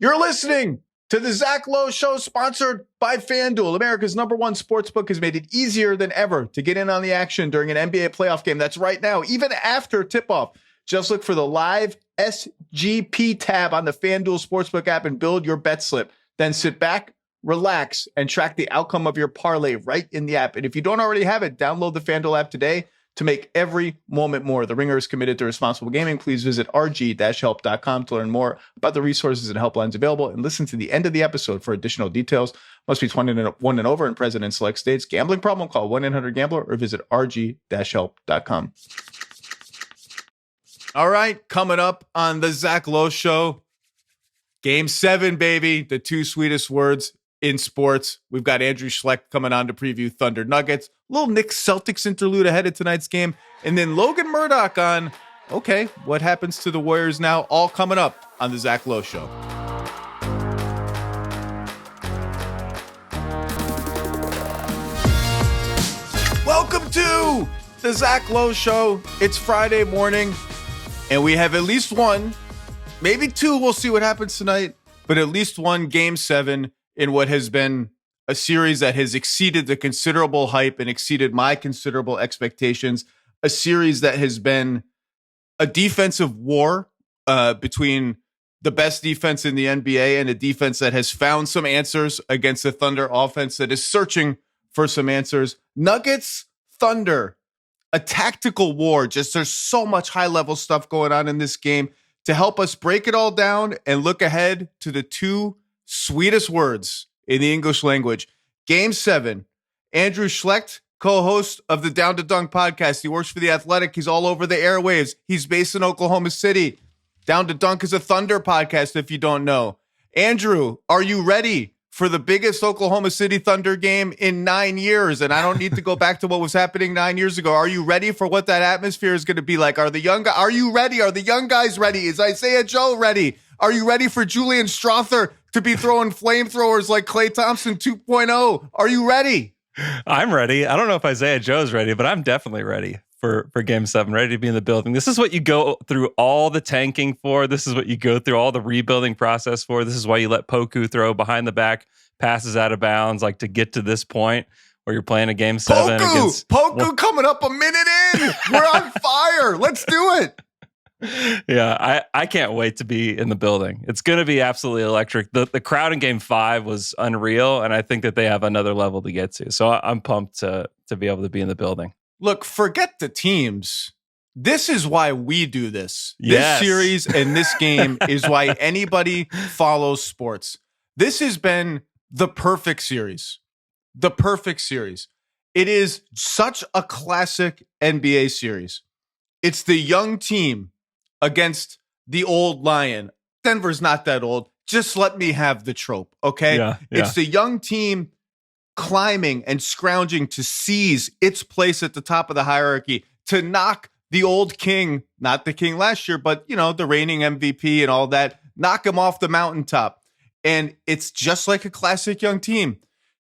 You're listening to the Zach Lowe Show, sponsored by FanDuel. America's #1 sportsbook has made it easier than ever to get in on the action during an NBA playoff game. That's right now, even after tip-off. Just look for the live SGP tab on the FanDuel Sportsbook app and build your bet slip. Then sit back, relax, and track the outcome of your parlay right in the app. And if you don't already have it, download the FanDuel app today to make every moment more. The Ringer is committed to responsible gaming. Please visit rg-help.com to learn more about the resources and helplines available and listen to the end of the episode for additional details. Must be 21 and over and present in select states. Gambling problem? Call 1-800-GAMBLER or visit rg-help.com. All right, coming up on the Zach Lowe Show, Game 7, baby. The two sweetest words in sports. We've got Andrew Schlecht coming on to preview Thunder Nuggets. Little Knicks Celtics interlude ahead of tonight's game. And then Logan Murdock on, okay, what happens to the Warriors now? All coming up on the Zach Lowe Show. Welcome to the Zach Lowe Show. It's Friday morning, and we have at least one, maybe two, we'll see what happens tonight, but at least one Game 7 in what has been a series that has exceeded the considerable hype and exceeded my considerable expectations. A series that has been a defensive war between the best defense in the NBA and a defense that has found some answers against the Thunder offense that is searching for some answers. Nuggets, Thunder, a tactical war. Just there's so much high-level stuff going on in this game. To help us break it all down and look ahead to the two sweetest words in the English language. Game 7, Andrew Schlecht, co-host of the Down to Dunk podcast. He works for The Athletic. He's all over the airwaves. He's based in Oklahoma City. Down to Dunk is a Thunder podcast, if you don't know. Andrew, are you ready for the biggest Oklahoma City Thunder game in 9 years? And I don't need to go back to what was happening 9 years ago. Are you ready for what that atmosphere is going to be like? Are you ready? Are the young guys ready? Is Isaiah Joe ready? Are you ready for Julian Strother to be throwing flamethrowers like Klay Thompson 2.0? Are you ready? I'm ready. I don't know if Isaiah Joe's ready, but I'm definitely ready for Game 7, ready to be in the building. This is what you go through all the tanking for. This is what you go through all the rebuilding process for. This is why you let Poku throw behind the back passes out of bounds, like to get to this point where you're playing a Game 7 against... Poku coming up a minute in. We're on fire. Let's do it. Yeah, I can't wait to be in the building. It's going to be absolutely electric. The crowd in Game 5 was unreal, and I think that they have another level to get to. So I'm pumped to be able to be in the building. Look, forget the teams. This is why we do this. Yes. This series and this game is why anybody follows sports. This has been the perfect series. The perfect series. It is such a classic NBA series. It's the young team against the old lion. Denver's not that old. Just let me have the trope, okay? Yeah. It's the young team climbing and scrounging to seize its place at the top of the hierarchy, to knock the old king, not the king last year, but, you know, the reigning MVP and all that, knock him off the mountaintop. And it's just like a classic young team.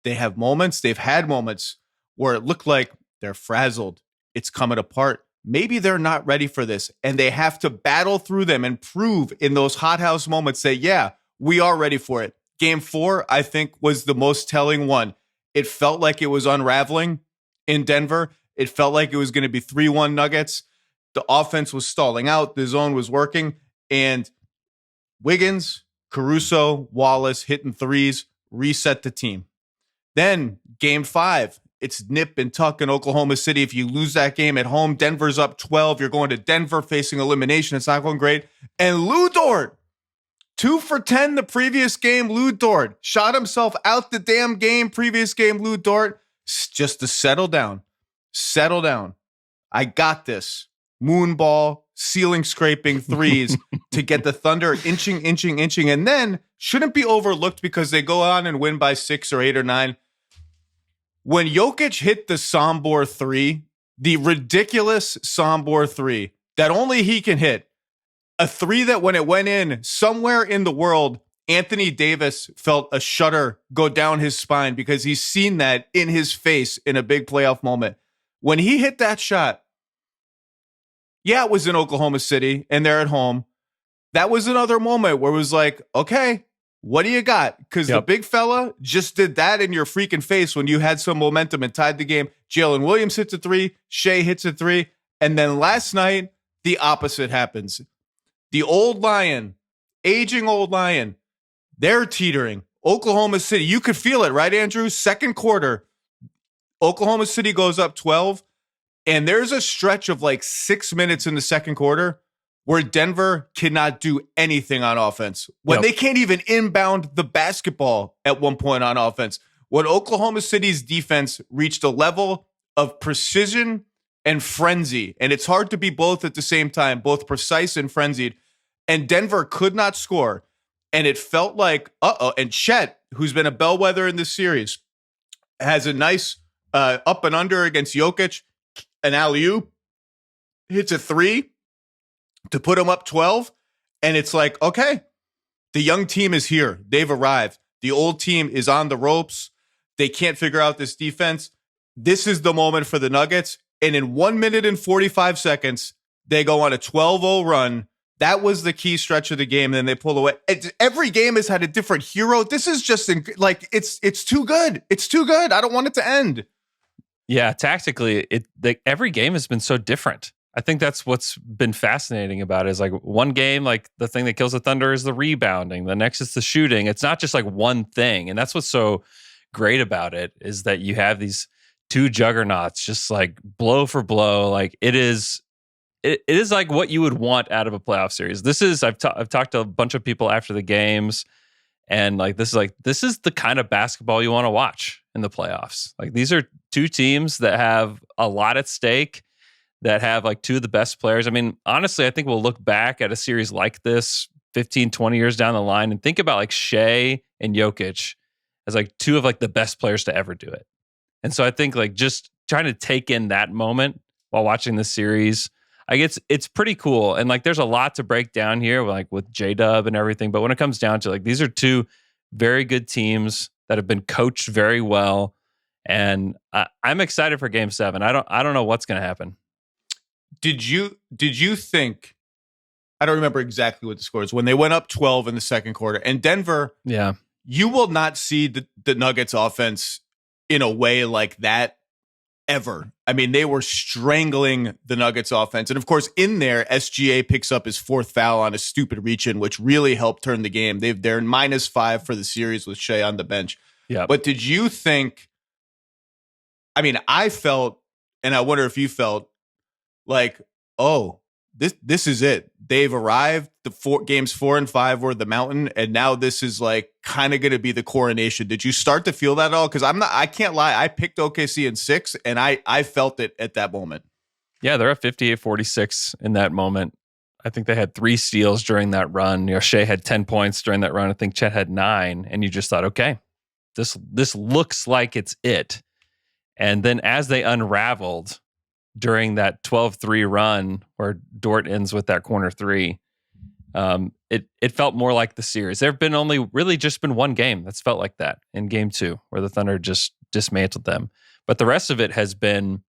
They have moments, they've had moments where it looked like they're frazzled. It's coming apart. Maybe they're not ready for this, and they have to battle through them and prove in those hothouse moments that, yeah, we are ready for it. Game 4, I think, was the most telling one. It felt like it was unraveling in Denver. It felt like it was going to be 3-1 Nuggets. The offense was stalling out. The zone was working. And Wiggins, Caruso, Wallace hitting threes, reset the team. Then Game 5, it's nip and tuck in Oklahoma City. If you lose that game at home, Denver's up 12. You're going to Denver facing elimination. It's not going great. And Lou Dort, 2 for 10 the previous game. Lou Dort shot himself out the damn game. Previous game, Lou Dort, just to settle down. Settle down. I got this. Moonball, ceiling scraping threes to get the Thunder inching. And then shouldn't be overlooked because they go on and win by 6 or 8 or 9. When Jokic hit the Sombor 3, the ridiculous Sombor 3 that only he can hit, a 3 that when it went in, somewhere in the world, Anthony Davis felt a shudder go down his spine because he's seen that in his face in a big playoff moment. When he hit that shot, yeah, it was in Oklahoma City and they're at home. That was another moment where it was like, okay, What do you got? Because the Yep. big fella just did that in your freaking face when you had some momentum and tied the game. Jalen Williams hits a three. Shea hits a three. And then last night, the opposite happens. The old lion, aging old lion, they're teetering. Oklahoma City, you could feel it, right, Andrew? Second quarter, Oklahoma City goes up 12. And there's a stretch of like 6 minutes in the second quarter where Denver cannot do anything on offense. When they can't even inbound the basketball at one point on offense. When Oklahoma City's defense reached a level of precision and frenzy, and it's hard to be both at the same time, both precise and frenzied, and Denver could not score. And it felt like, and Chet, who's been a bellwether in this series, has a nice up and under against Jokic, an alley-oop, hits a three to put him up 12. And it's like, okay, the young team is here. They've arrived. The old team is on the ropes. They can't figure out this defense. This is the moment for the Nuggets. And in 1 minute and 45 seconds, they go on a 12-0 run. That was the key stretch of the game. And then they pull away. Every game has had a different hero. This is just it's too good. It's too good. I don't want it to end. Yeah, tactically, every game has been so different. I think that's what's been fascinating about it is like one game, like the thing that kills the Thunder is the rebounding. The next is the shooting. It's not just like one thing. And that's what's so great about it is that you have these two juggernauts just like blow for blow. Like it is like what you would want out of a playoff series. I've talked to a bunch of people after the games and this is the kind of basketball you want to watch in the playoffs. Like these are two teams that have a lot at stake, that have like two of the best players. I mean, honestly, I think we'll look back at a series like this 15, 20 years down the line and think about like Shea and Jokic as like two of like the best players to ever do it. And so I think like just trying to take in that moment while watching this series, I guess it's pretty cool. And like there's a lot to break down here, like with J-Dub and everything. But when it comes down to like these are two very good teams that have been coached very well. And I'm excited for Game 7. I don't know what's going to happen. Did you think, I don't remember exactly what the score is, when they went up 12 in the second quarter, and Denver, you will not see the Nuggets offense in a way like that ever. I mean, they were strangling the Nuggets offense. And of course, in there, SGA picks up his fourth foul on a stupid reach-in, which really helped turn the game. They're -5 for the series with Shea on the bench. Yeah. But did you think, I mean, I felt, and I wonder if you felt, like, oh, this is it. They've arrived. The games 4 and 5 were the mountain, and now this is like kind of going to be the coronation. Did you start to feel that at all? Because I can't lie. I picked OKC in 6, and I felt it at that moment. Yeah, they're at 58-46 in that moment. I think they had 3 steals during that run. Shea had 10 points during that run. I think Chet had 9, and you just thought, okay, this looks like it's it. And then as they unraveled during that 12-3 run where Dort ends with that corner 3, it felt more like the series. There have been really just been one game that's felt like that in Game 2 where the Thunder just dismantled them. But the rest of it has been,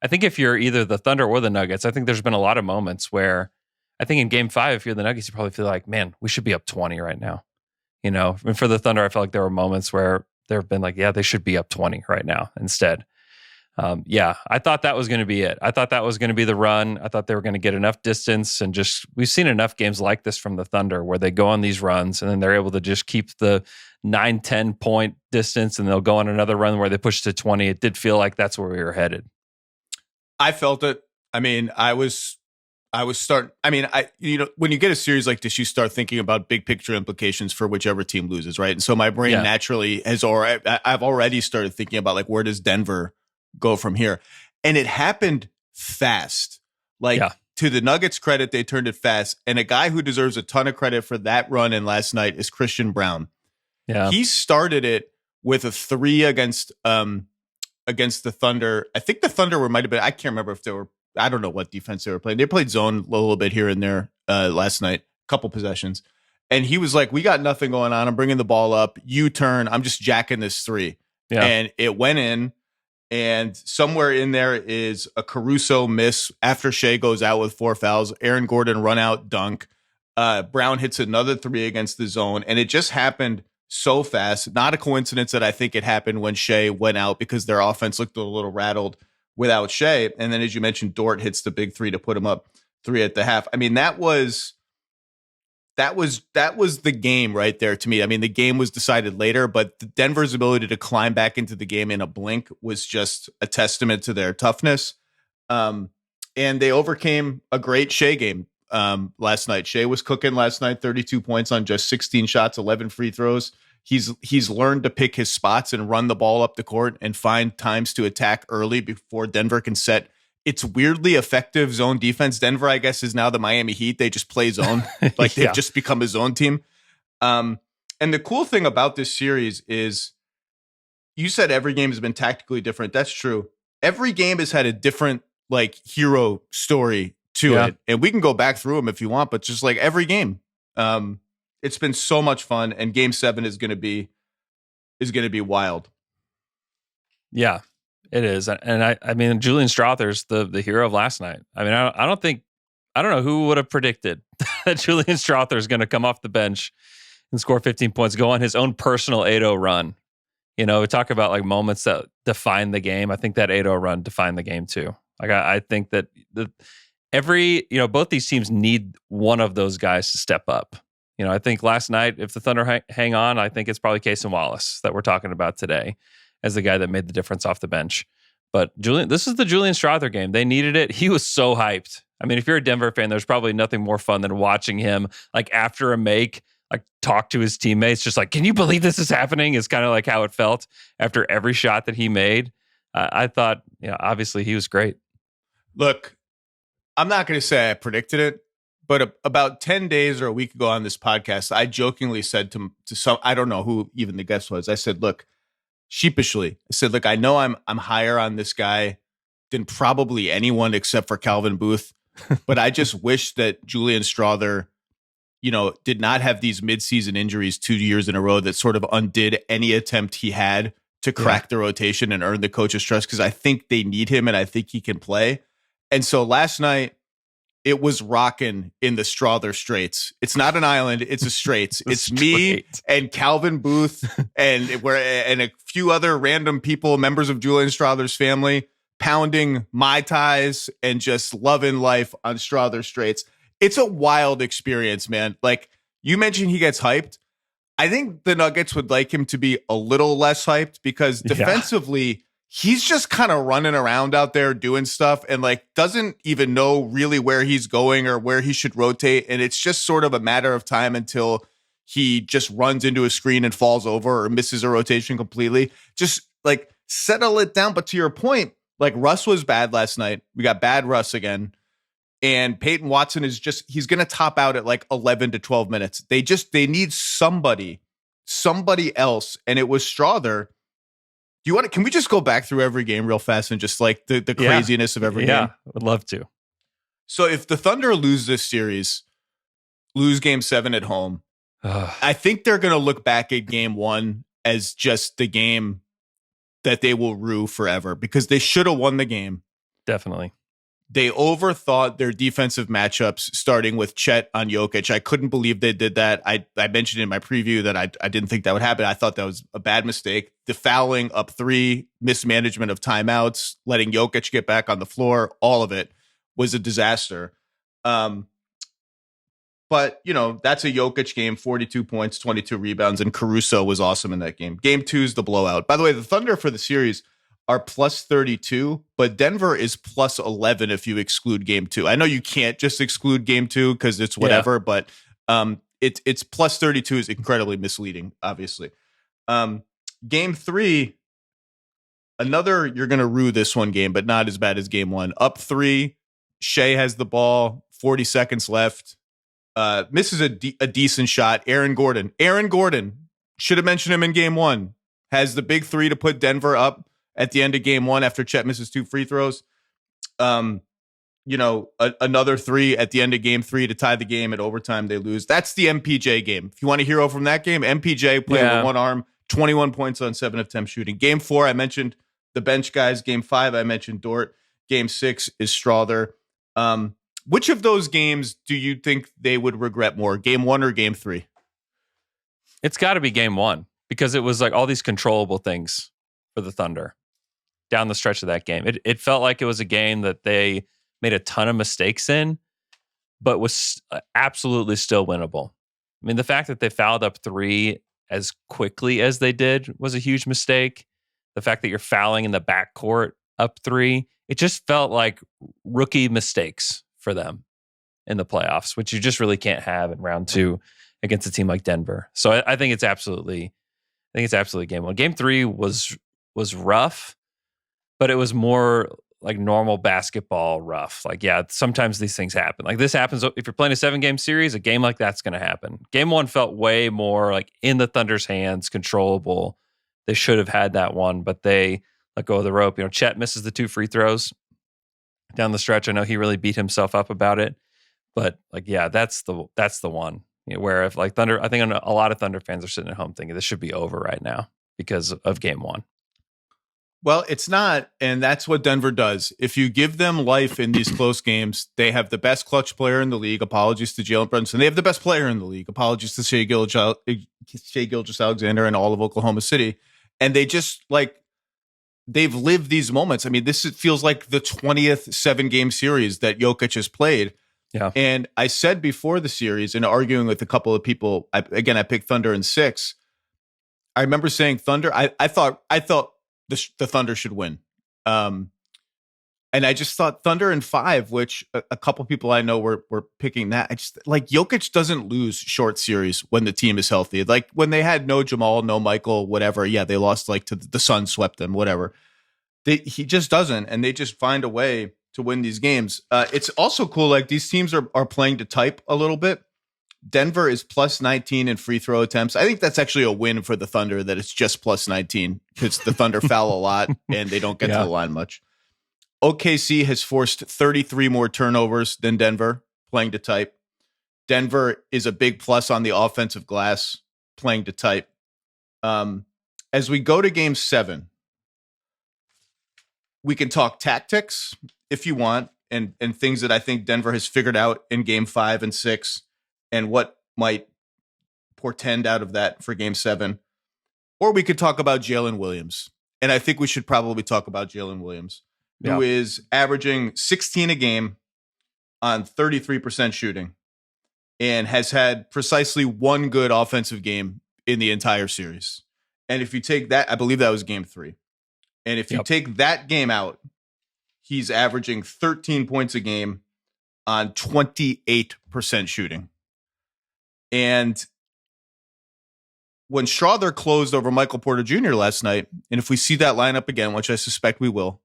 I think if you're either the Thunder or the Nuggets, I think there's been a lot of moments where I think in Game 5, if you're the Nuggets, you probably feel like, man, we should be up 20 right now. And for the Thunder, I felt like there were moments where there have been like, yeah, they should be up 20 right now instead. I thought that was going to be it. I thought that was going to be the run. I thought they were going to get enough distance and we've seen enough games like this from the Thunder where they go on these runs and then they're able to just keep the 9-10 point distance and they'll go on another run where they push to 20. It did feel like that's where we were headed. I felt it. I mean, I was starting. I mean, when you get a series like this, you start thinking about big picture implications for whichever team loses, right? And so my brain naturally I've already started thinking about like, where does Denver go from here? And it happened fast. To the Nuggets' credit, they turned it fast. And a guy who deserves a ton of credit for that run in last night is Christian Brown. Yeah. He started it with a 3 against the Thunder. I think the Thunder might have been, I can't remember if they were, I don't know what defense they were playing. They played zone a little bit here and there last night, couple possessions. And he was like, we got nothing going on. I'm bringing the ball up. You turn. I'm just jacking this 3. Yeah. And it went in. And somewhere in there is a Caruso miss after Shea goes out with 4 fouls. Aaron Gordon run out dunk. Brown hits another three against the zone, and it just happened so fast. Not a coincidence that I think it happened when Shea went out because their offense looked a little rattled without Shea. And then, as you mentioned, Dort hits the big three to put him up 3 at the half. I mean, that was the game right there to me. I mean, the game was decided later, but Denver's ability to climb back into the game in a blink was just a testament to their toughness. And they overcame a great Shea game last night. Shea was cooking last night, 32 points on just 16 shots, 11 free throws. He's learned to pick his spots and run the ball up the court and find times to attack early before Denver can set its weirdly effective zone defense. Denver, I guess, is now the Miami Heat. They just play zone. Like they've just become a zone team. And the cool thing about this series is you said every game has been tactically different. That's true. Every game has had a different like hero story to it. And we can go back through them if you want, but just like every game, it's been so much fun. And game 7 is going to be wild. Yeah, it is. And I mean, Julian Strother's the hero of last night. I mean, I don't know who would have predicted that Julian Strother is going to come off the bench and score 15 points, go on his own personal 8-0 run. You know, we talk about like moments that define the game. I think that 8-0 run defined the game too. Like I think that both these teams need one of those guys to step up. You know, I think last night, if the Thunder hang on, I think it's probably Cason Wallace that we're talking about today as the guy that made the difference off the bench. But this is the Julian Strother game. They needed it. He was so hyped. I mean, if you're a Denver fan, there's probably nothing more fun than watching him, like after a make, like talk to his teammates, just like, can you believe this is happening? It's kind of like how it felt after every shot that he made. I thought, obviously he was great. Look, I'm not going to say I predicted it, but about 10 days or a week ago on this podcast, I jokingly said to some, I don't know who even the guest was. I said, look, sheepishly, I said, look, I know I'm higher on this guy than probably anyone except for Calvin Booth, but I just wish that Julian Strother, did not have these midseason injuries 2 years in a row that sort of undid any attempt he had to crack the rotation and earn the coach's trust, because I think they need him and I think he can play. And so last night, it was rocking in the Strother Straits. It's not an island; it's a Straits. It's me and Calvin Booth and a few other random people, members of Julian Strother's family, pounding Mai Tais and just loving life on Strother Straits. It's a wild experience, man. Like you mentioned, he gets hyped. I think the Nuggets would like him to be a little less hyped because defensively, he's just kind of running around out there doing stuff and like doesn't even know really where he's going or where he should rotate. And it's just sort of a matter of time until he just runs into a screen and falls over or misses a rotation completely. Just like settle it down. But to your point, like Russ was bad last night. We got bad Russ again. And Peyton Watson he's going to top out at like 11 to 12 minutes. They need somebody else. And it was Strother. Can we just go back through every game real fast and just like the craziness of every game? Yeah, would love to. So if the Thunder lose this series, lose game 7 at home, I think they're going to look back at game 1 as just the game that they will rue forever because they should have won the game. Definitely. They overthought their defensive matchups, starting with Chet on Jokic. I couldn't believe they did that. I mentioned in my preview that I didn't think that would happen. I thought that was a bad mistake. The fouling up 3, mismanagement of timeouts, letting Jokic get back on the floor, all of it was a disaster. But, that's a Jokic game, 42 points, 22 rebounds, and Caruso was awesome in that game. Game 2 is the blowout. By the way, the Thunder for the series are plus 32, but Denver is plus 11 if you exclude game 2. I know you can't just exclude game 2 because it's whatever, but it's plus 32 is incredibly misleading, obviously. Game 3, you're going to rue this one game, but not as bad as game 1. Up 3, Shea has the ball, 40 seconds left, misses a decent shot. Aaron Gordon should have mentioned him in game 1, has the big 3 to put Denver up at the end of game 1 after Chet misses 2 free throws. Another 3 at the end of game 3 to tie the game. At overtime, they lose. That's the MPJ game. If you want a hero from that game, MPJ playing with one arm, 21 points on 7 of 10 shooting. Game 4, I mentioned the bench guys. Game 5, I mentioned Dort. Game 6 is Strother. Which of those games do you think they would regret more, game 1 or game 3? It's got to be game 1 because it was like all these controllable things for the Thunder down the stretch of that game. It felt like it was a game that they made a ton of mistakes in, but was absolutely still winnable. I mean, the fact that they fouled up 3 as quickly as they did was a huge mistake. The fact that you're fouling in the backcourt up 3, it just felt like rookie mistakes for them in the playoffs, which you just really can't have in round 2 against a team like Denver. So I think it's absolutely game 1. Game 3 was rough, but it was more like normal basketball rough. Like, yeah, sometimes these things happen. Like this happens if you're playing a 7-game series, a game like that's going to happen. Game 1 felt way more like in the Thunder's hands, controllable. They should have had that one, but they let go of the rope. Chet misses the 2 free throws down the stretch. I know he really beat himself up about it, but like, yeah, that's the one. Where if like Thunder, I think a lot of Thunder fans are sitting at home thinking this should be over right now because of game 1. Well, it's not, and that's what Denver does. If you give them life in these close games, they have the best clutch player in the league. Apologies to Jalen Brunson. They have the best player in the league. Apologies to Shai Gilgeous-Alexander and all of Oklahoma City. And they just they've lived these moments. I mean, feels like the 20th 7-game series that Jokic has played. Yeah. And I said before the series, and arguing with a couple of people, I picked Thunder in 6. I remember saying Thunder. I thought the Thunder should win. And I just thought Thunder in 5, which a couple people I know were picking that. I just like Jokic doesn't lose short series when the team is healthy. Like when they had no Jamal, no Michael, whatever. Yeah, they lost like to the Suns, swept them, whatever. He just doesn't, and they just find a way to win these games. It's also cool. Like these teams are playing to type a little bit. Denver is plus 19 in free throw attempts. I think that's actually a win for the Thunder that it's just plus 19 because the Thunder foul a lot and they don't get to the line much. OKC has forced 33 more turnovers than Denver playing to type. Denver is a big plus on the offensive glass playing to type. As we go to game 7, we can talk tactics if you want and things that I think Denver has figured out in game 5 and 6 and what might portend out of that for game 7. Or we could talk about Jalen Williams. And I think we should probably talk about Jalen Williams, who is averaging 16 a game on 33% shooting and has had precisely one good offensive game in the entire series. And if you take that, I believe that was game 3. And if you take that game out, he's averaging 13 points a game on 28% shooting. And when Schroeder closed over Michael Porter Jr. last night, and if we see that lineup again, which I suspect we will,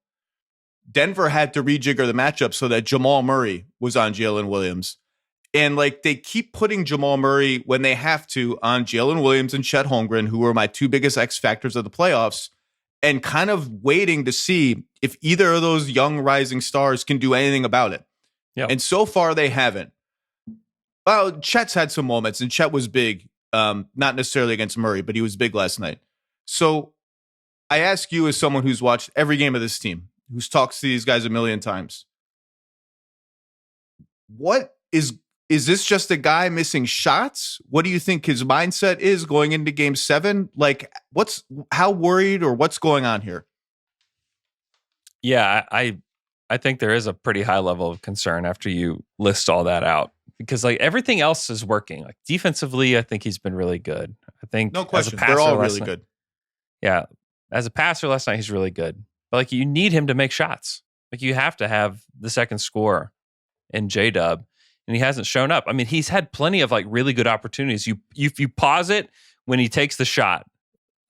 Denver had to rejigger the matchup so that Jamal Murray was on Jalen Williams. And like they keep putting Jamal Murray when they have to on Jalen Williams and Chet Holmgren, who are my 2 biggest X factors of the playoffs, and kind of waiting to see if either of those young rising stars can do anything about it. Yeah. And so far they haven't. Well, Chet's had some moments, and Chet was big, not necessarily against Murray, but he was big last night. So I ask you as someone who's watched every game of this team, who's talked to these guys a million times, what is this just a guy missing shots? What do you think his mindset is going into game 7? Like how worried or what's going on here? Yeah, I think there is a pretty high level of concern after you list all that out because like everything else is working. Like defensively, I think he's been really good. I think no question, they're all really good. Yeah, as a passer last night, he's really good. But like you need him to make shots. Like you have to have the second scorer in J-Dub, and he hasn't shown up. I mean, he's had plenty of like really good opportunities. If you pause it when he takes the shot,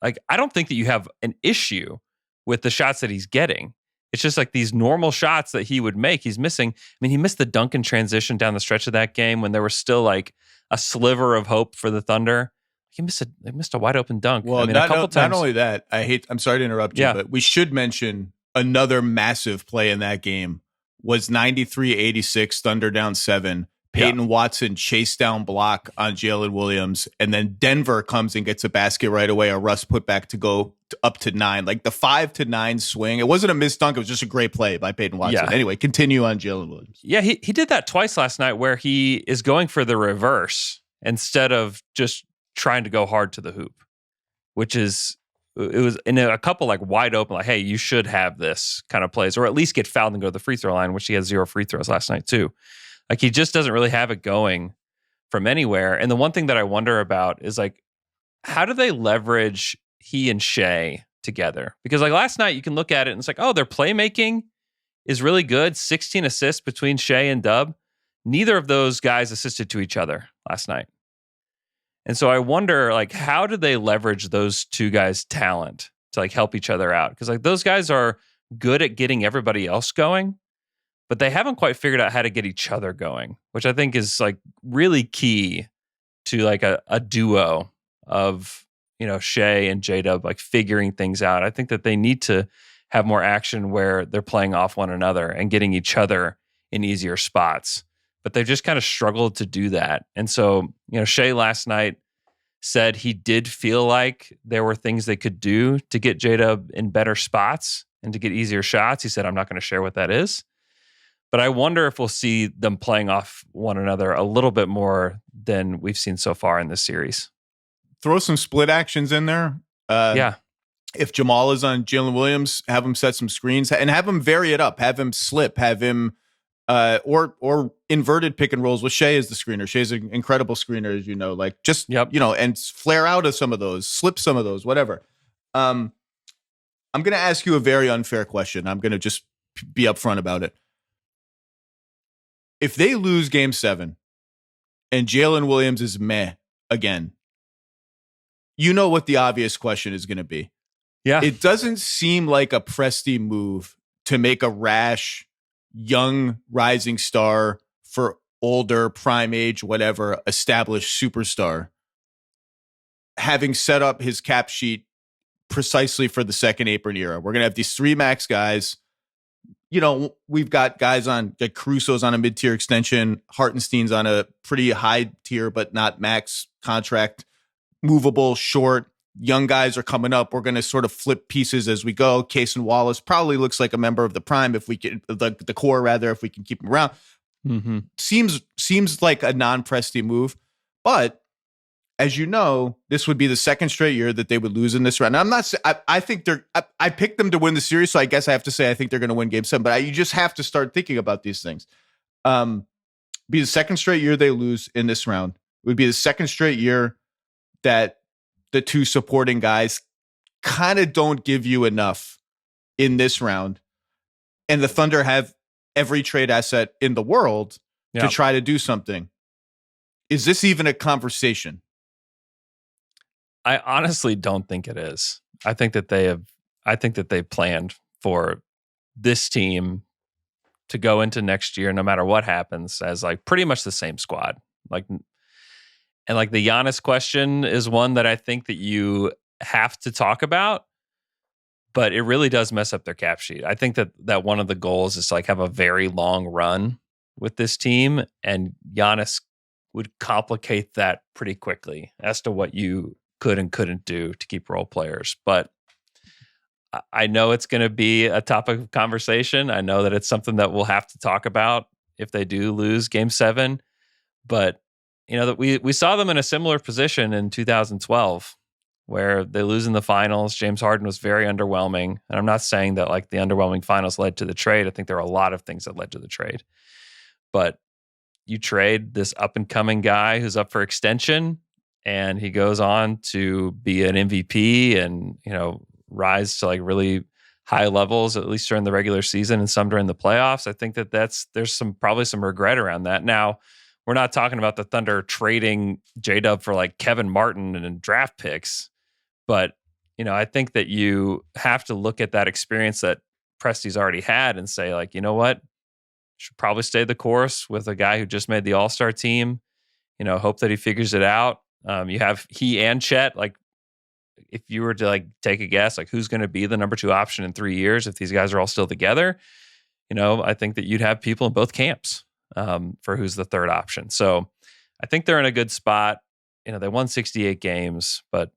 like I don't think that you have an issue with the shots that he's getting. It's just like these normal shots that he would make. He's missing. I mean, he missed the dunk and transition down the stretch of that game when there was still like a sliver of hope for the Thunder. He missed a wide open dunk. Well, I mean, a couple times. Not only that, I'm sorry to interrupt you, but we should mention another massive play in that game was 93-86, Thunder down 7. Peyton Watson chase down block on Jalen Williams, and then Denver comes and gets a basket right away. A Russ putback to go up to 9, like the 5 to 9 swing. It wasn't a missed dunk; it was just a great play by Peyton Watson. Yeah. Anyway, continue on Jalen Williams. Yeah, he did that twice last night, where he is going for the reverse instead of just trying to go hard to the hoop, which is. It was in a couple like wide open, like, hey, you should have this kind of plays, or at least get fouled and go to the free throw line, which he had 0 free throws last night too. Like, he just doesn't really have it going from anywhere. And the one thing that I wonder about is, like, how do they leverage he and Shea together? Because like last night, you can look at it and it's like, oh, their playmaking is really good. 16 assists between Shea and Dub. Neither of those guys assisted to each other last night. And so I wonder, like, how do they leverage those two guys' talent to like help each other out? Because like those guys are good at getting everybody else going, but they haven't quite figured out how to get each other going, which I think is like really key to like a duo of, you know, Shea and J-Dub, like figuring things out. I think that they need to have more action where they're playing off one another and getting each other in easier spots. But they've just kind of struggled to do that. And so, you know, Shea last night said he did feel like there were things they could do to get J-Dub in better spots and to get easier shots. He said, I'm not going to share what that is. But I wonder if we'll see them playing off one another a little bit more than we've seen so far in this series. Throw some split actions in there. Yeah. If Jamal is on Jalen Williams, have him set some screens and have him vary it up. Have him slip. Have him or inverted pick and rolls with Shea as the screener. Shea's an incredible screener, as you know. Like, just you know, and flare out of some of those, slip some of those, whatever. I'm going to ask you a very unfair question. I'm going to just be upfront about it. If they lose Game 7 and Jalen Williams is meh again, you know what the obvious question is going to be. Yeah, it doesn't seem like a Presti move to make a rash young rising star for older, prime age, whatever, established superstar, having set up his cap sheet precisely for the second apron era. We're going to have these 3 max guys. You know, we've got guys on, like Caruso's on a mid-tier extension, Hartenstein's on a pretty high tier, but not max contract, movable, short. Young guys are coming up. We're going to sort of flip pieces as we go. Case and Wallace probably looks like a member of the prime if we can, the core rather, if we can keep him around. Mm-hmm. Seems like a non-Presti move, but as you know, this would be the second straight year that they would lose in this round. Now, I'm not. I think I picked them to win the series, so I guess I have to say I think they're going to win Game 7. But you just have to start thinking about these things. Be the second straight year they lose in this round. It would be the second straight year that the two supporting guys kind of don't give you enough in this round. And the Thunder have every trade asset in the world to try to do something. Is this even a conversation? I honestly don't think it is. I think that they planned for this team to go into next year, no matter what happens, as like pretty much the same squad. And like the Giannis question is one that I think that you have to talk about, but it really does mess up their cap sheet. I think that one of the goals is to like have a very long run with this team, and Giannis would complicate that pretty quickly as to what you could and couldn't do to keep role players. But I know it's going to be a topic of conversation. I know that it's something that we'll have to talk about if they do lose Game 7, but you know that we saw them in a similar position in 2012 where they lose in the finals. James Harden was very underwhelming. And I'm not saying that like the underwhelming finals led to the trade. I think there are a lot of things that led to the trade. But you trade this up and coming guy who's up for extension, and he goes on to be an MVP and, you know, rise to like really high levels, at least during the regular season and some during the playoffs. I think that there's probably some regret around that. Now, we're not talking about the Thunder trading J-Dub for like Kevin Martin and draft picks, but you know, I think that you have to look at that experience that Presti's already had and say like, you know what, should probably stay the course with a guy who just made the All-Star team. You know, hope that he figures it out. You have he and Chet. Like, if you were to like take a guess, like who's going to be the number 2 option in 3 years if these guys are all still together, you know, I think that you'd have people in both camps. for who's the third option. So I think they're in a good spot. They won 68 games, but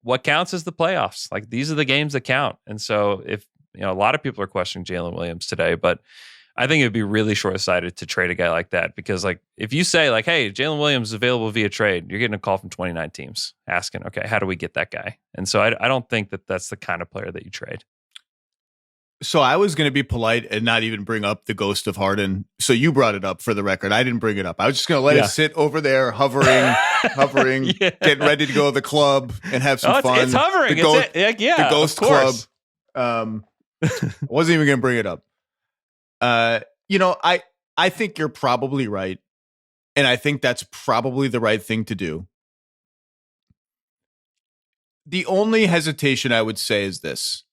what counts is the playoffs. Like, these are the games that count. And so if, a lot of people are questioning Jalen Williams today, but I think it'd be really short-sighted to trade a guy like that, because like, if you say like, hey, Jalen Williams is available via trade, you're getting a call from 29 teams asking, okay, how do we get that guy? And so I don't think that that's the kind of player that you trade. So I was going to be polite and not even bring up the ghost of Harden. So you brought it up for the record. I didn't bring it up. I was just going to let it sit over there, hovering, getting ready to go to the club and have some fun. It's hovering. The Ghost Club. I wasn't even going to bring it up. I think you're probably right. And I think that's probably the right thing to do. The only hesitation I would say is this.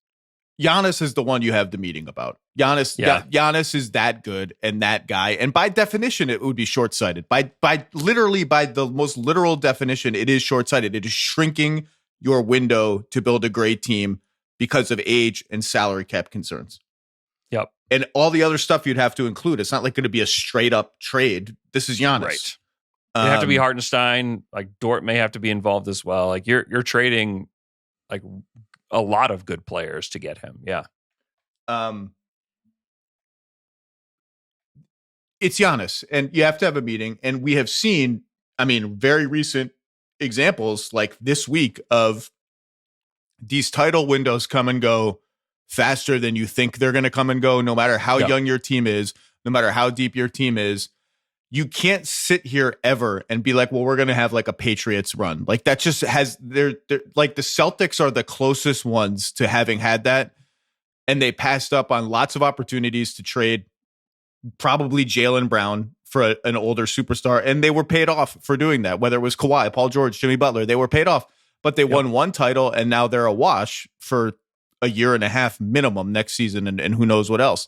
Giannis is the one you have the meeting about. Giannis is that good and that guy. And by definition, it would be short-sighted. By the most literal definition, it is short-sighted. It is shrinking your window to build a great team because of age and salary cap concerns. Yep. And all the other stuff you'd have to include. It's not like going to be a straight-up trade. This is Giannis. Right. You have to be Hartenstein. Like, Dort may have to be involved as well. Like, you're trading like a lot of good players to get him. Yeah. It's Giannis, and you have to have a meeting. And we have seen, very recent examples like this week of these title windows come and go faster than you think they're going to come and go, no matter how young your team is, no matter how deep your team is. You can't sit here ever and be like, well, we're going to have like a Patriots run. Like, that just has, they're like, the Celtics are the closest ones to having had that. And they passed up on lots of opportunities to trade probably Jaylen Brown for an older superstar. And they were paid off for doing that, whether it was Kawhi, Paul George, Jimmy Butler, they were paid off, but they won one title and now they're a wash for a year and a half minimum next season. And who knows what else.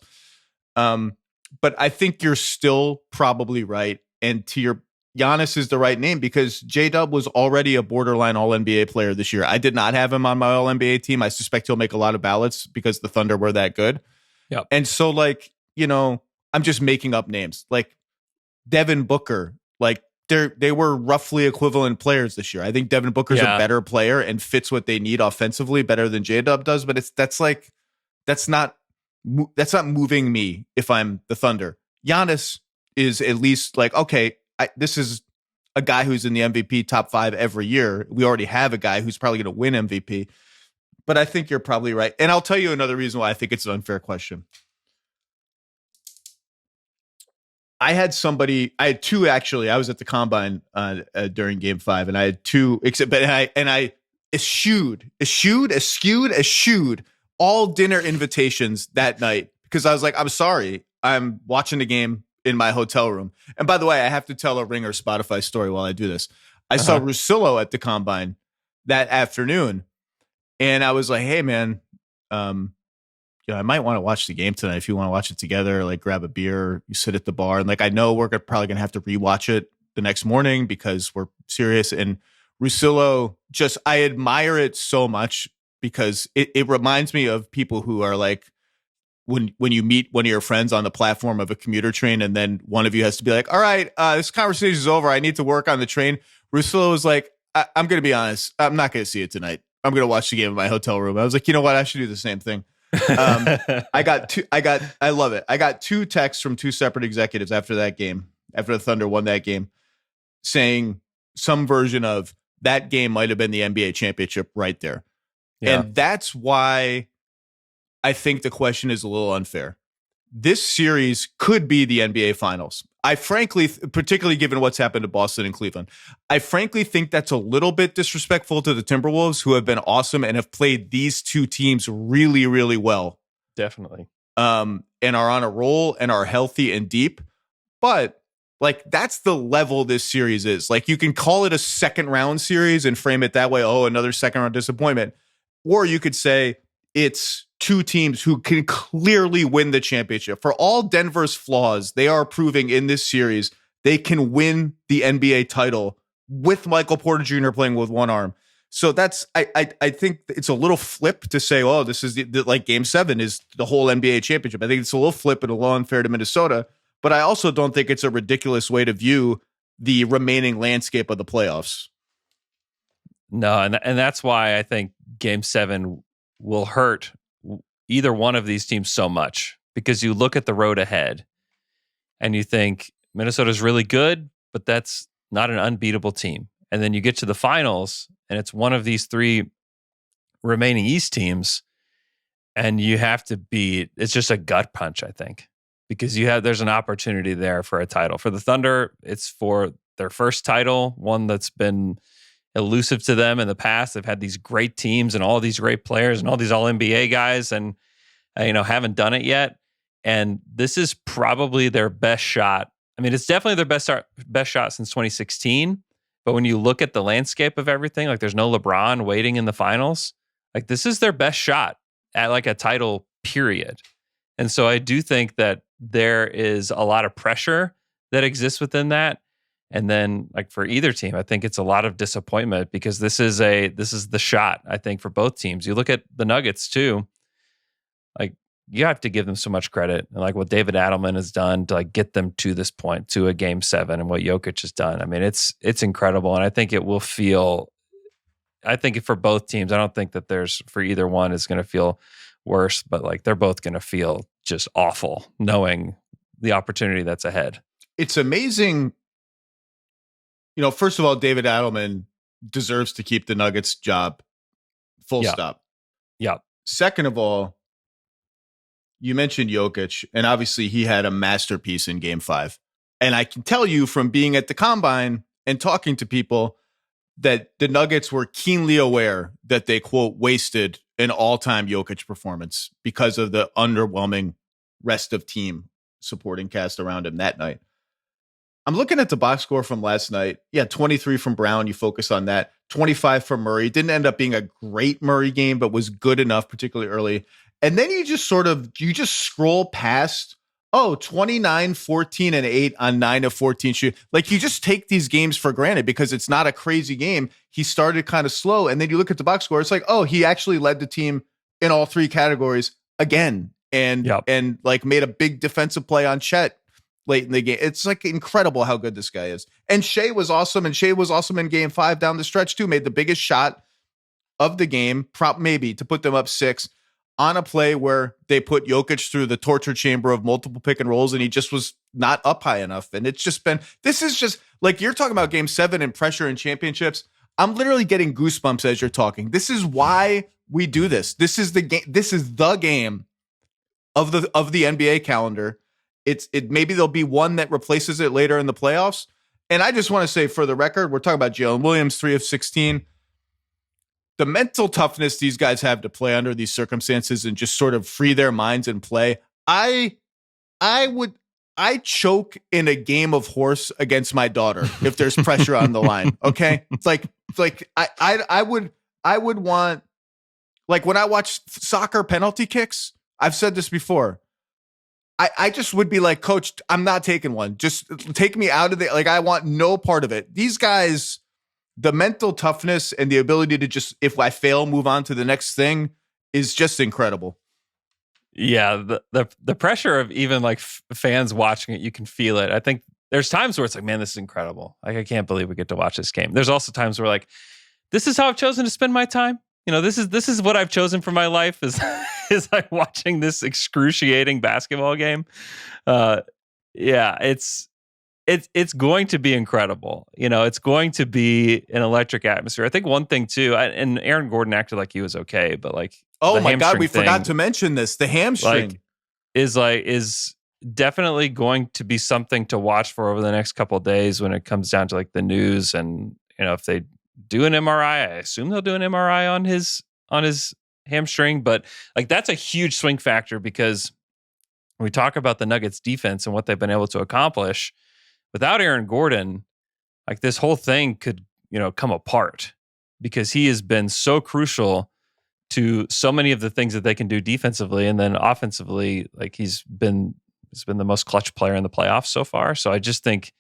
But I think you're still probably right. And Giannis is the right name because J-Dub was already a borderline All-NBA player this year. I did not have him on my All-NBA team. I suspect he'll make a lot of ballots because the Thunder were that good. Yep. And so, like, I'm just making up names. Like, Devin Booker, like, they were roughly equivalent players this year. I think Devin Booker's a better player and fits what they need offensively better than J-Dub does, but that's not moving me if I'm the Thunder. Giannis is at least like, okay, this is a guy who's in the MVP top 5 every year. We already have a guy who's probably going to win MVP, but I think you're probably right. And I'll tell you another reason why I think it's an unfair question. I had two actually. I was at the combine during Game 5, and I had two. I eschewed all dinner invitations that night because I was like, I'm sorry, I'm watching the game in my hotel room. And by the way, I have to tell a Ringer Spotify story while I do this. I saw Russillo at the combine that afternoon, and I was like, hey man, I might want to watch the game tonight. If you want to watch it together, like grab a beer, you sit at the bar. And like, I know we're probably going to have to rewatch it the next morning because we're serious. And Russillo, I admire it so much because it reminds me of people who are like, when you meet one of your friends on the platform of a commuter train, and then one of you has to be like, all right, this conversation is over. I need to work on the train. Russillo was like, I'm going to be honest. I'm not going to see it tonight. I'm going to watch the game in my hotel room. I was like, you know what? I should do the same thing. I love it. I got 2 texts from 2 separate executives after that game, after the Thunder won that game, saying some version of that game might have been the NBA championship right there. Yeah. And that's why I think the question is a little unfair. This series could be the NBA finals. I frankly, particularly given what's happened to Boston and Cleveland, I frankly think that's a little bit disrespectful to the Timberwolves, who have been awesome and have played these 2 teams really, really well. Definitely. And are on a roll and are healthy and deep. But like, that's the level this series is. Like, you can call it a second round series and frame it that way. Oh, another second round disappointment. Or you could say it's 2 teams who can clearly win the championship. For all Denver's flaws, they are proving in this series they can win the NBA title with Michael Porter Jr. playing with one arm. So that's, I think it's a little flip to say, oh, this is like Game 7 is the whole NBA championship. I think it's a little flip and a little unfair to Minnesota. but I also don't think it's a ridiculous way to view the remaining landscape of the playoffs. No, and that's why I think Game 7 will hurt either one of these teams so much, because you look at the road ahead and you think Minnesota's really good, but that's not an unbeatable team. And then you get to the finals and it's one of these three remaining East teams, and you have to beat. It's just a gut punch, I think, because there's an opportunity there for a title. For the Thunder, it's for their first title, one that's been elusive to them in the past. They've had these great teams and all these great players and all these all NBA guys, and haven't done it yet. And this is probably their best shot. I mean, it's definitely their best shot since 2016. But when you look at the landscape of everything, like there's no LeBron waiting in the finals. Like this is their best shot at like a title, period. And so I do think that there is a lot of pressure that exists within that. And then like for either team, I think it's a lot of disappointment, because this is the shot, I think, for both teams. You look at the Nuggets too. Like you have to give them so much credit, and like what David Adelman has done to like get them to this point, to a Game 7, and what Jokic has done. I mean, it's incredible. And I think it will feel, I think for both teams, I don't think that for either one is going to feel worse, but like they're both going to feel just awful knowing the opportunity that's ahead. It's amazing. First of all, David Adelman deserves to keep the Nuggets job. Full stop. Yeah. Second of all, you mentioned Jokic, and obviously he had a masterpiece in Game 5. And I can tell you from being at the Combine and talking to people that the Nuggets were keenly aware that they, quote, wasted an all-time Jokic performance because of the underwhelming rest of team supporting cast around him that night. I'm looking at the box score from last night. Yeah, 23 from Brown. You focus on that. 25 from Murray. Didn't end up being a great Murray game, but was good enough, particularly early. And then you just scroll past, 29, 14, and 8 on 9 of 14 shoot. Like you just take these games for granted because it's not a crazy game. He started kind of slow. And then you look at the box score. It's like, he actually led the team in all three categories again. And like made a big defensive play on Chet late in the game. It's like incredible how good this guy is. And Shea was awesome. And Shea was awesome in Game 5 down the stretch too. Made the biggest shot of the game, maybe to put them up 6 on a play where they put Jokic through the torture chamber of multiple pick and rolls, and he just was not up high enough. And it's just this is just like, you're talking about Game 7 and pressure and championships. I'm literally getting goosebumps as you're talking. This is why we do this. This is the game. This is the game of the NBA calendar. It maybe there'll be one that replaces it later in the playoffs. And I just want to say, for the record, we're talking about Jalen Williams, 3 of 16. The mental toughness these guys have to play under these circumstances and just sort of free their minds and play. I choke in a game of horse against my daughter if there's pressure on the line. Okay. It's like I would want, like when I watch soccer penalty kicks, I've said this before. I just would be like, Coach, I'm not taking one. Just take me out of it. Like I want no part of it. These guys, the mental toughness and the ability to just, if I fail, move on to the next thing is just incredible. Yeah, the pressure of even like fans watching it, you can feel it. I think there's times where it's like, man, this is incredible. Like I can't believe we get to watch this game. There's also times where like, this is how I've chosen to spend my time. This is what I've chosen for my life is like watching this excruciating basketball game. Yeah, it's going to be incredible. It's going to be an electric atmosphere. I think one thing too, and Aaron Gordon acted like he was okay, but like, oh my God, we forgot to mention this. The hamstring is definitely going to be something to watch for over the next couple of days when it comes down to like the news. And if they do an MRI, I assume they'll do an MRI on his hamstring. But like that's a huge swing factor, because when we talk about the Nuggets defense and what they've been able to accomplish without Aaron Gordon, like this whole thing could, come apart, because he has been so crucial to so many of the things that they can do defensively. And then offensively, like he's been the most clutch player in the playoffs so far. So I just think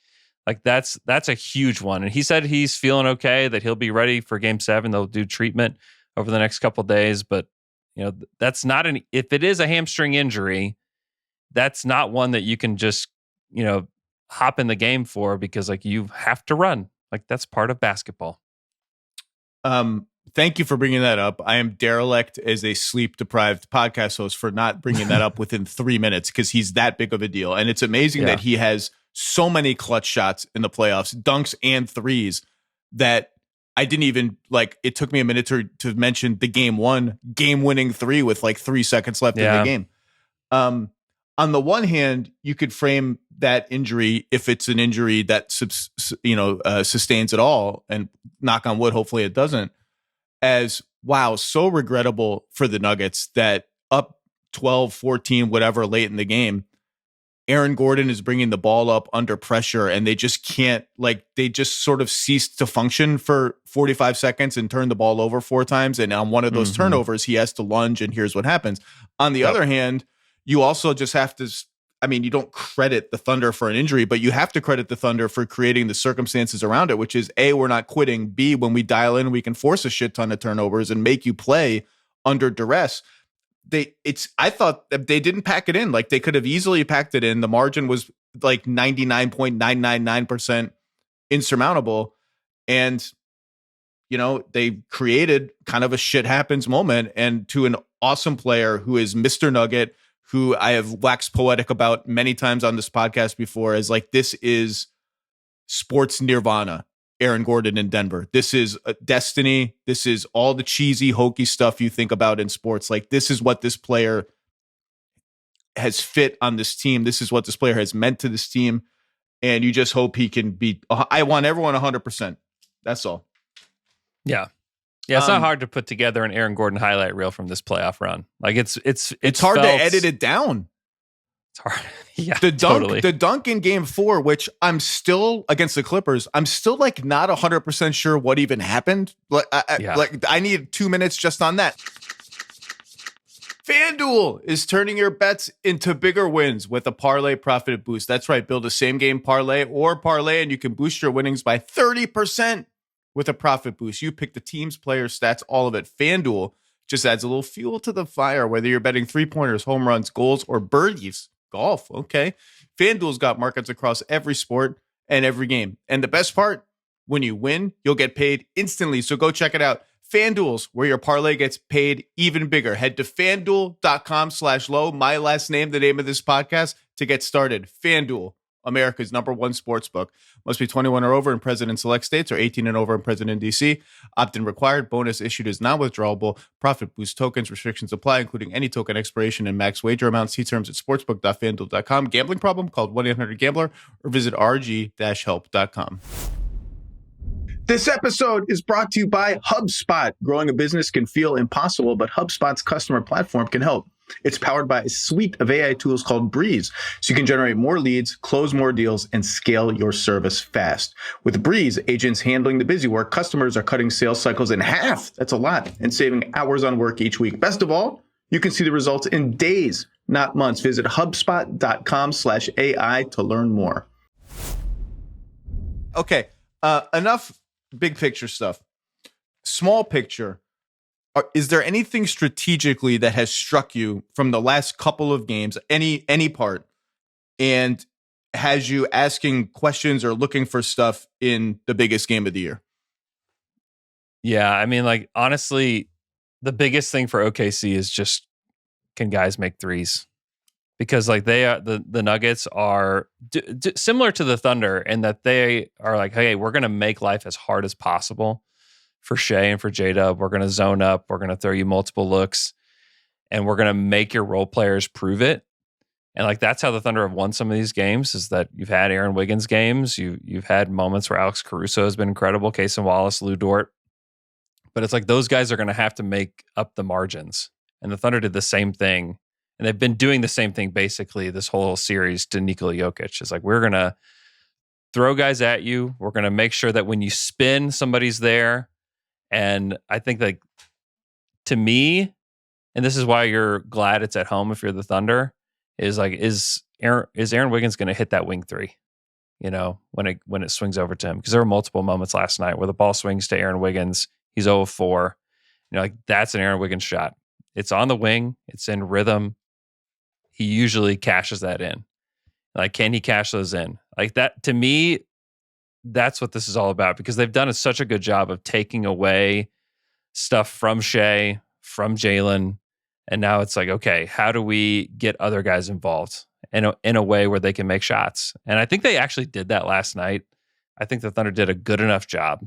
like that's a huge one. And he said he's feeling okay, that he'll be ready for Game 7. They'll do treatment over the next couple of days. But, that's not if it is a hamstring injury, that's not one that you can just hop in the game for, because like you have to run. Like that's part of basketball. Thank you for bringing that up. I am derelict as a sleep-deprived podcast host for not bringing that up within 3 minutes, because he's that big of a deal. And it's amazing that he has so many clutch shots in the playoffs, dunks and threes, that I didn't even it took me a minute to mention the game-winning three with like 3 seconds left in the game. On the one hand, you could frame that injury, if it's an injury that sustains at all, and knock on wood, hopefully it doesn't, as wow, so regrettable for the Nuggets that up 12, 14, whatever late in the game, Aaron Gordon is bringing the ball up under pressure, and they just can't, they just sort of ceased to function for 45 seconds and turn the ball over 4 times. And on one of those turnovers, he has to lunge, and here's what happens. On the other hand, you also just have to, you don't credit the Thunder for an injury, but you have to credit the Thunder for creating the circumstances around it, which is A, we're not quitting. B, when we dial in, we can force a shit ton of turnovers and make you play under duress. I thought that they didn't pack it in. Like, they could have easily packed it in. The margin was like 99.999% insurmountable. And, they created kind of a shit happens moment, and to an awesome player who is Mr. Nugget, who I have waxed poetic about many times on this podcast before, as this is sports nirvana, Aaron Gordon in Denver. This is destiny. This is all the cheesy, hokey stuff you think about in sports. This is what this player has fit on this team. This is what this player has meant to this team. And you just hope he can be, I want everyone 100%. That's all. Yeah. Yeah, it's not hard to put together an Aaron Gordon highlight reel from this playoff run. It's hard to edit it down. It's hard. Yeah, the dunk in Game 4, which I'm still against the Clippers. I'm still not 100% sure what even happened. I need 2 minutes just on that. FanDuel is turning your bets into bigger wins with a parlay profit boost. That's right. Build a same game parlay or parlay, and you can boost your winnings by 30%. With a profit boost. You pick the teams, players, stats, all of it. FanDuel just adds a little fuel to the fire, whether you're betting 3-pointers, home runs, goals, or birdies. Golf, okay. FanDuel's got markets across every sport and every game. And the best part, when you win, you'll get paid instantly. So go check it out. FanDuel's where your parlay gets paid even bigger. Head to FanDuel.com/Lowe, my last name, the name of this podcast, to get started. FanDuel, America's #1 sportsbook. Must be 21 or over in present in select states, or 18 and over in present in D.C. Opt-in required. Bonus issued is not withdrawable. Profit boost tokens. Restrictions apply, including any token expiration and max wager amounts. See terms at sportsbook.fanduel.com. Gambling problem? Call 1-800-GAMBLER or visit rg-help.com. This episode is brought to you by HubSpot. Growing a business can feel impossible, but HubSpot's customer platform can help. It's powered by a suite of AI tools called Breeze, so you can generate more leads, close more deals, and scale your service fast. With Breeze, agents handling the busy work, customers are cutting sales cycles in half. That's a lot, and saving hours on work each week. Best of all, you can see the results in days, not months. Visit HubSpot.com/AI to learn more. Okay, enough big picture stuff. Small picture. Is there anything strategically that has struck you from the last couple of games, any part, and has you asking questions or looking for stuff in the biggest game of the year? Yeah, honestly, the biggest thing for OKC is just, can guys make threes? Because they are, the Nuggets are similar to the Thunder in that they are hey, we're going to make life as hard as possible for Shea and for J-Dub. We're going to zone up. We're going to throw you multiple looks, and we're going to make your role players prove it. And that's how the Thunder have won some of these games, is that you've had Aaron Wiggins games. You've had moments where Alex Caruso has been incredible, Cason Wallace, Lou Dort. But it's those guys are going to have to make up the margins. And the Thunder did the same thing. And they've been doing the same thing basically this whole series to Nikola Jokic. It's we're going to throw guys at you. We're going to make sure that when you spin, somebody's there. And I think to me, and this is why you're glad it's at home if you're the Thunder, is Aaron Wiggins going to hit that wing three, when it swings over to him? Because there were multiple moments last night where the ball swings to Aaron Wiggins. He's 0 of 4. That's an Aaron Wiggins shot. It's on the wing. It's in rhythm. He usually cashes that in. Like, can he cash those in? Like that, to me, that's what this is all about, because they've done such a good job of taking away stuff from Shea, from Jalen. And now it's like, okay, how do we get other guys involved in a way where they can make shots? And I think they actually did that last night. I think the Thunder did a good enough job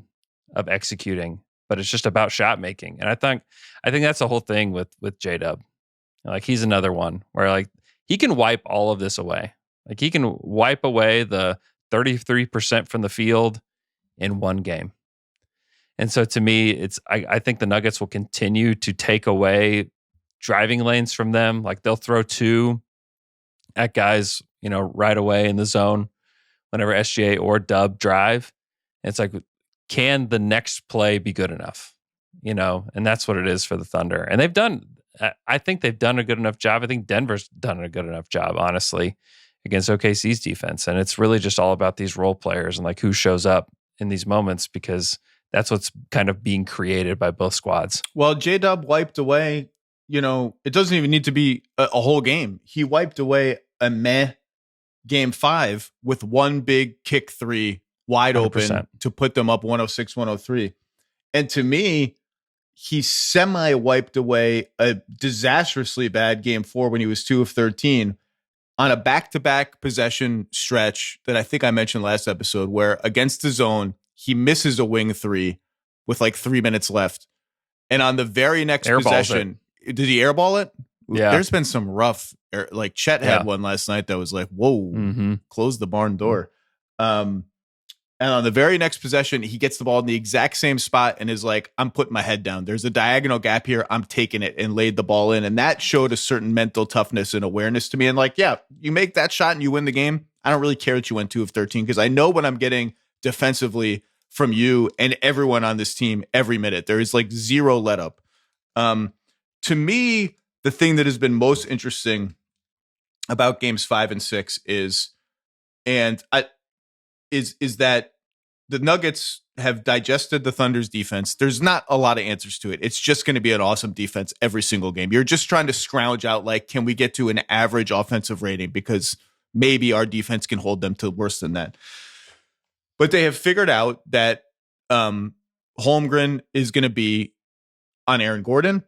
of executing, but it's just about shot making. And I think that's the whole thing with J-Dub. Like, he's another one where, like, he can wipe all of this away. Like, he can wipe away the 33% from the field in one game. And so to me, I think the Nuggets will continue to take away driving lanes from them. Like, they'll throw 2 at guys, right away in the zone whenever SGA or Dub drive. And it's like, can the next play be good enough? And that's what it is for the Thunder. And I think they've done a good enough job. I think Denver's done a good enough job, honestly, against OKC's defense. And it's really just all about these role players and, like, who shows up in these moments, because that's what's kind of being created by both squads. Well, J-Dub wiped away, it doesn't even need to be a whole game. He wiped away a meh game 5 with one big kick 3 wide 100%. Open to put them up 106-103. And to me, he semi-wiped away a disastrously bad game 4 when he was 2 of 13 on a back-to-back possession stretch that I think I mentioned last episode, where against the zone, he misses a wing 3 with like 3 minutes left. And on the very next possession, did he airball it? Yeah. There's been some rough, like Chet had one last night that was like, whoa, close the barn door. And on the very next possession, he gets the ball in the exact same spot and is like, I'm putting my head down. There's a diagonal gap here. I'm taking it, and laid the ball in. And that showed a certain mental toughness and awareness to me. And like, yeah, you make that shot and you win the game. I don't really care that you went 2 of 13, because I know what I'm getting defensively from you and everyone on this team every minute. There is like zero let up. To me, the thing that has been most interesting about games 5 and 6 is that the Nuggets have digested the Thunder's defense. There's not a lot of answers to it. It's just going to be an awesome defense every single game. You're just trying to scrounge out, like, can we get to an average offensive rating? Because maybe our defense can hold them to worse than that. But they have figured out that Holmgren is going to be on Aaron Gordon,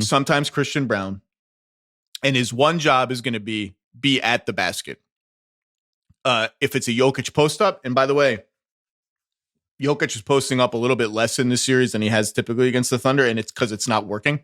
sometimes Christian Brown, and his one job is going to be at the basket. If it's a Jokic post up, and by the way, Jokic is posting up a little bit less in this series than he has typically against the Thunder, and it's because it's not working.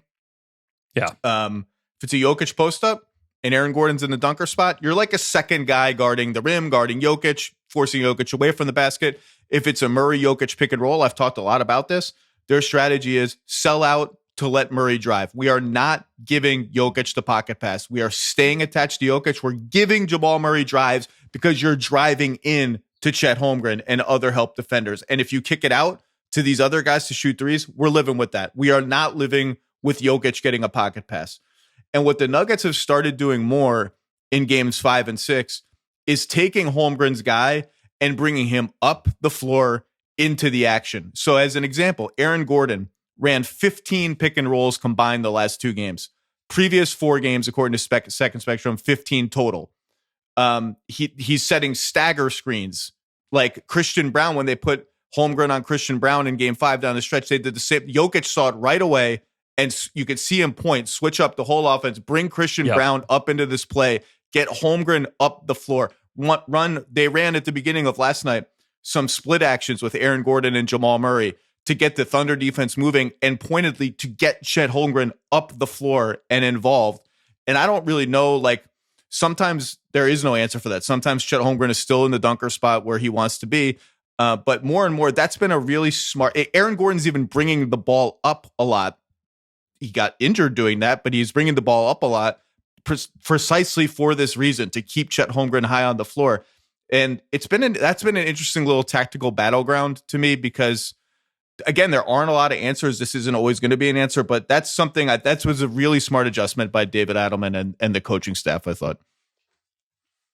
Yeah. If it's a Jokic post up and Aaron Gordon's in the dunker spot, you're like a second guy guarding the rim, guarding Jokic, forcing Jokic away from the basket. If it's a Murray Jokic pick and roll, I've talked a lot about this. Their strategy is sell out to let Murray drive. We are not giving Jokic the pocket pass. We are staying attached to Jokic. We're giving Jamal Murray drives because you're driving in to Chet Holmgren and other help defenders. And if you kick it out to these other guys to shoot threes, we're living with that. We are not living with Jokic getting a pocket pass. And what the Nuggets have started doing more in games 5 and 6 is taking Holmgren's guy and bringing him up the floor into the action. So as an example, Aaron Gordon ran 15 pick and rolls combined the last 2 games. Previous 4 games, according to Second Spectrum, 15 total. He's setting stagger screens like Christian Brown. When they put Holmgren on Christian Brown in game 5 down the stretch, they did the same. Jokic saw it right away, and you could see him point, switch up the whole offense, bring Christian Brown up into this play, get Holmgren up the floor. They ran at the beginning of last night some split actions with Aaron Gordon and Jamal Murray to get the Thunder defense moving, and pointedly to get Chet Holmgren up the floor and involved. And I don't really know, like, sometimes there is no answer for that. Sometimes Chet Holmgren is still in the dunker spot where he wants to be. But more and more, that's been a really smart. Aaron Gordon's even bringing the ball up a lot. He got injured doing that, but he's bringing the ball up a lot precisely for this reason, to keep Chet Holmgren high on the floor. And that's been an interesting little tactical battleground to me, because, again, there aren't a lot of answers. This isn't always going to be an answer, but that's something that was a really smart adjustment by David Adelman and the coaching staff, I thought.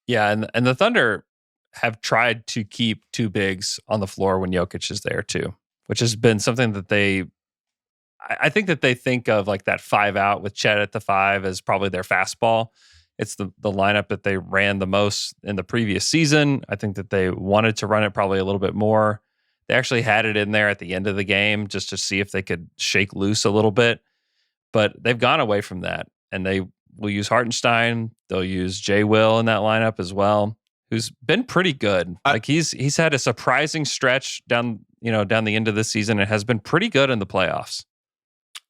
Yeah, and the Thunder have tried to keep 2 bigs on the floor when Jokic is there too, which has been something that I think that they think of, like, that 5 out with Chet at the 5 as probably their fastball. It's the lineup that they ran the most in the previous season. I think that they wanted to run it probably a little bit more. They actually had it in there at the end of the game just to see if they could shake loose a little bit. But they've gone away from that, and they will use Hartenstein. They'll use Jay Will in that lineup as well, who's been pretty good. Like he's had a surprising stretch down the end of this season and has been pretty good in the playoffs.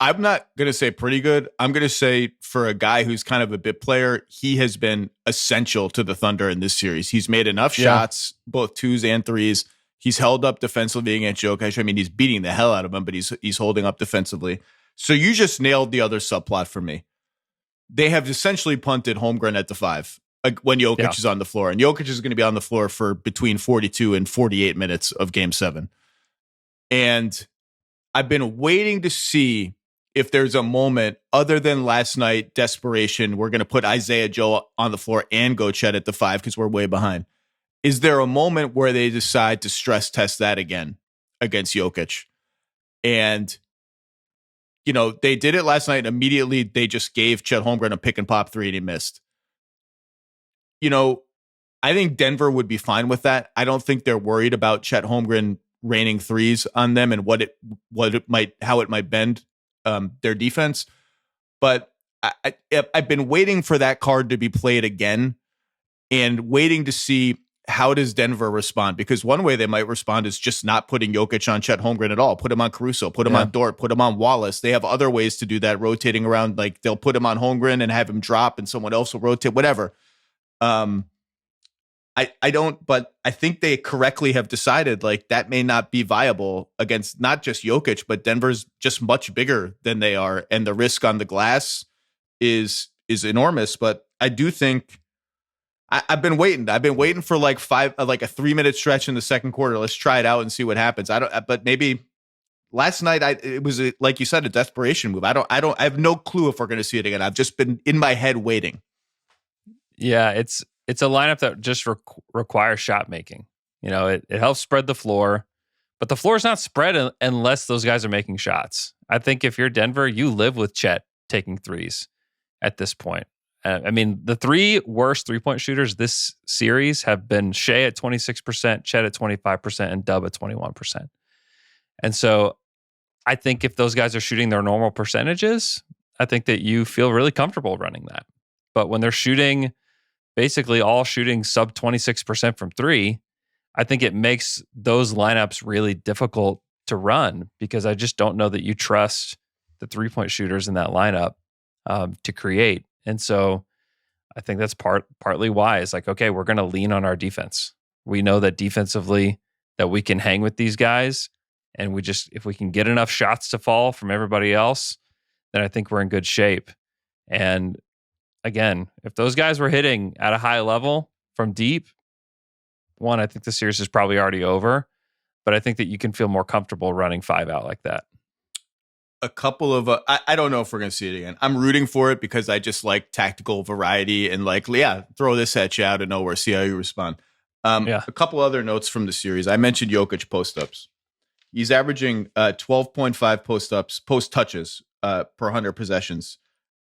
I'm not going to say pretty good. I'm going to say for a guy who's kind of a bit player, he has been essential to the Thunder in this series. He's made enough shots, both twos and threes. He's held up defensively against Jokic. I mean, he's beating the hell out of him, but he's holding up defensively. So you just nailed the other subplot for me. They have essentially punted Holmgren at the 5 when Jokic is on the floor. And Jokic is going to be on the floor for between 42 and 48 minutes of Game 7. And I've been waiting to see if there's a moment other than last night, desperation, we're going to put Isaiah Joe on the floor and go Chet at the 5 because we're way behind. Is there a moment where they decide to stress test that again against Jokic? And, they did it last night. Immediately, they just gave Chet Holmgren a pick and pop 3 and he missed. I think Denver would be fine with that. I don't think they're worried about Chet Holmgren raining threes on them and how it might bend their defense. But I've been waiting for that card to be played again and waiting to see how does Denver respond? Because one way they might respond is just not putting Jokic on Chet Holmgren at all. Put him on Caruso, put him on Dort, put him on Wallace. They have other ways to do that, rotating around. Like they'll put him on Holmgren and have him drop and someone else will rotate, whatever. I don't, but I think they correctly have decided like that may not be viable against not just Jokic, but Denver's just much bigger than they are. And the risk on the glass is enormous. But I do think I've been waiting for like a 3-minute stretch in the second quarter. Let's try it out and see what happens. But maybe last night it was like you said, a desperation move. I have no clue if we're going to see it again. I've just been in my head waiting. Yeah, it's a lineup that just requires shot making. It helps spread the floor, but the floor is not spread unless those guys are making shots. I think if you're Denver, you live with Chet taking threes at this point. The 3 worst 3-point shooters this series have been Shea at 26%, Chet at 25%, and Dub at 21%. And so I think if those guys are shooting their normal percentages, I think that you feel really comfortable running that. But when they're shooting, basically all shooting sub 26% from 3, I think it makes those lineups really difficult to run because I just don't know that you trust the 3-point shooters in that lineup to create. And so I think that's partly why it's like, okay, we're going to lean on our defense. We know that defensively that we can hang with these guys. And if we can get enough shots to fall from everybody else, then I think we're in good shape. And again, if those guys were hitting at a high level from deep, I think the series is probably already over. But I think that you can feel more comfortable running 5 out like that. A couple of I don't know if we're going to see it again. I'm rooting for it because I just like tactical variety and throw this at you out of nowhere, see how you respond. A couple other notes from the series. I mentioned Jokic post-ups. He's averaging 12.5 post touches per 100 possessions.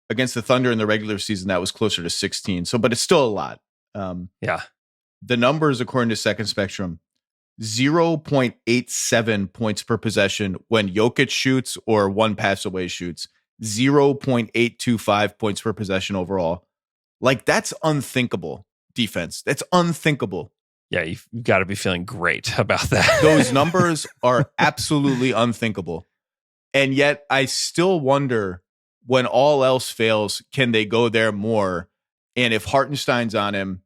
Against the Thunder in the regular season, that was closer to 16. So, but it's still a lot. The numbers, according to Second Spectrum, 0.87 points per possession when Jokic shoots or one pass away shoots. 0.825 points per possession overall. Like, that's unthinkable defense. That's unthinkable. Yeah, you've got to be feeling great about that. Those numbers are absolutely unthinkable. And yet, I still wonder, when all else fails, can they go there more? And if Hartenstein's on him,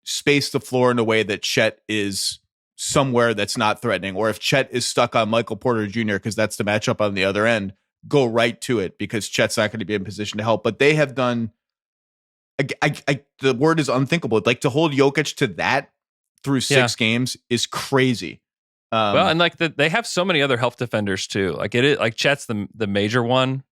space the floor in a way that Chet is somewhere that's not threatening. Or if Chet is stuck on Michael Porter Jr., because that's the matchup on the other end, go right to it because Chet's not going to be in position to help. But they have done, the word is unthinkable. Like, to hold Jokic to that through 6 games is crazy. And they have so many other help defenders too. Like Chet's the major one.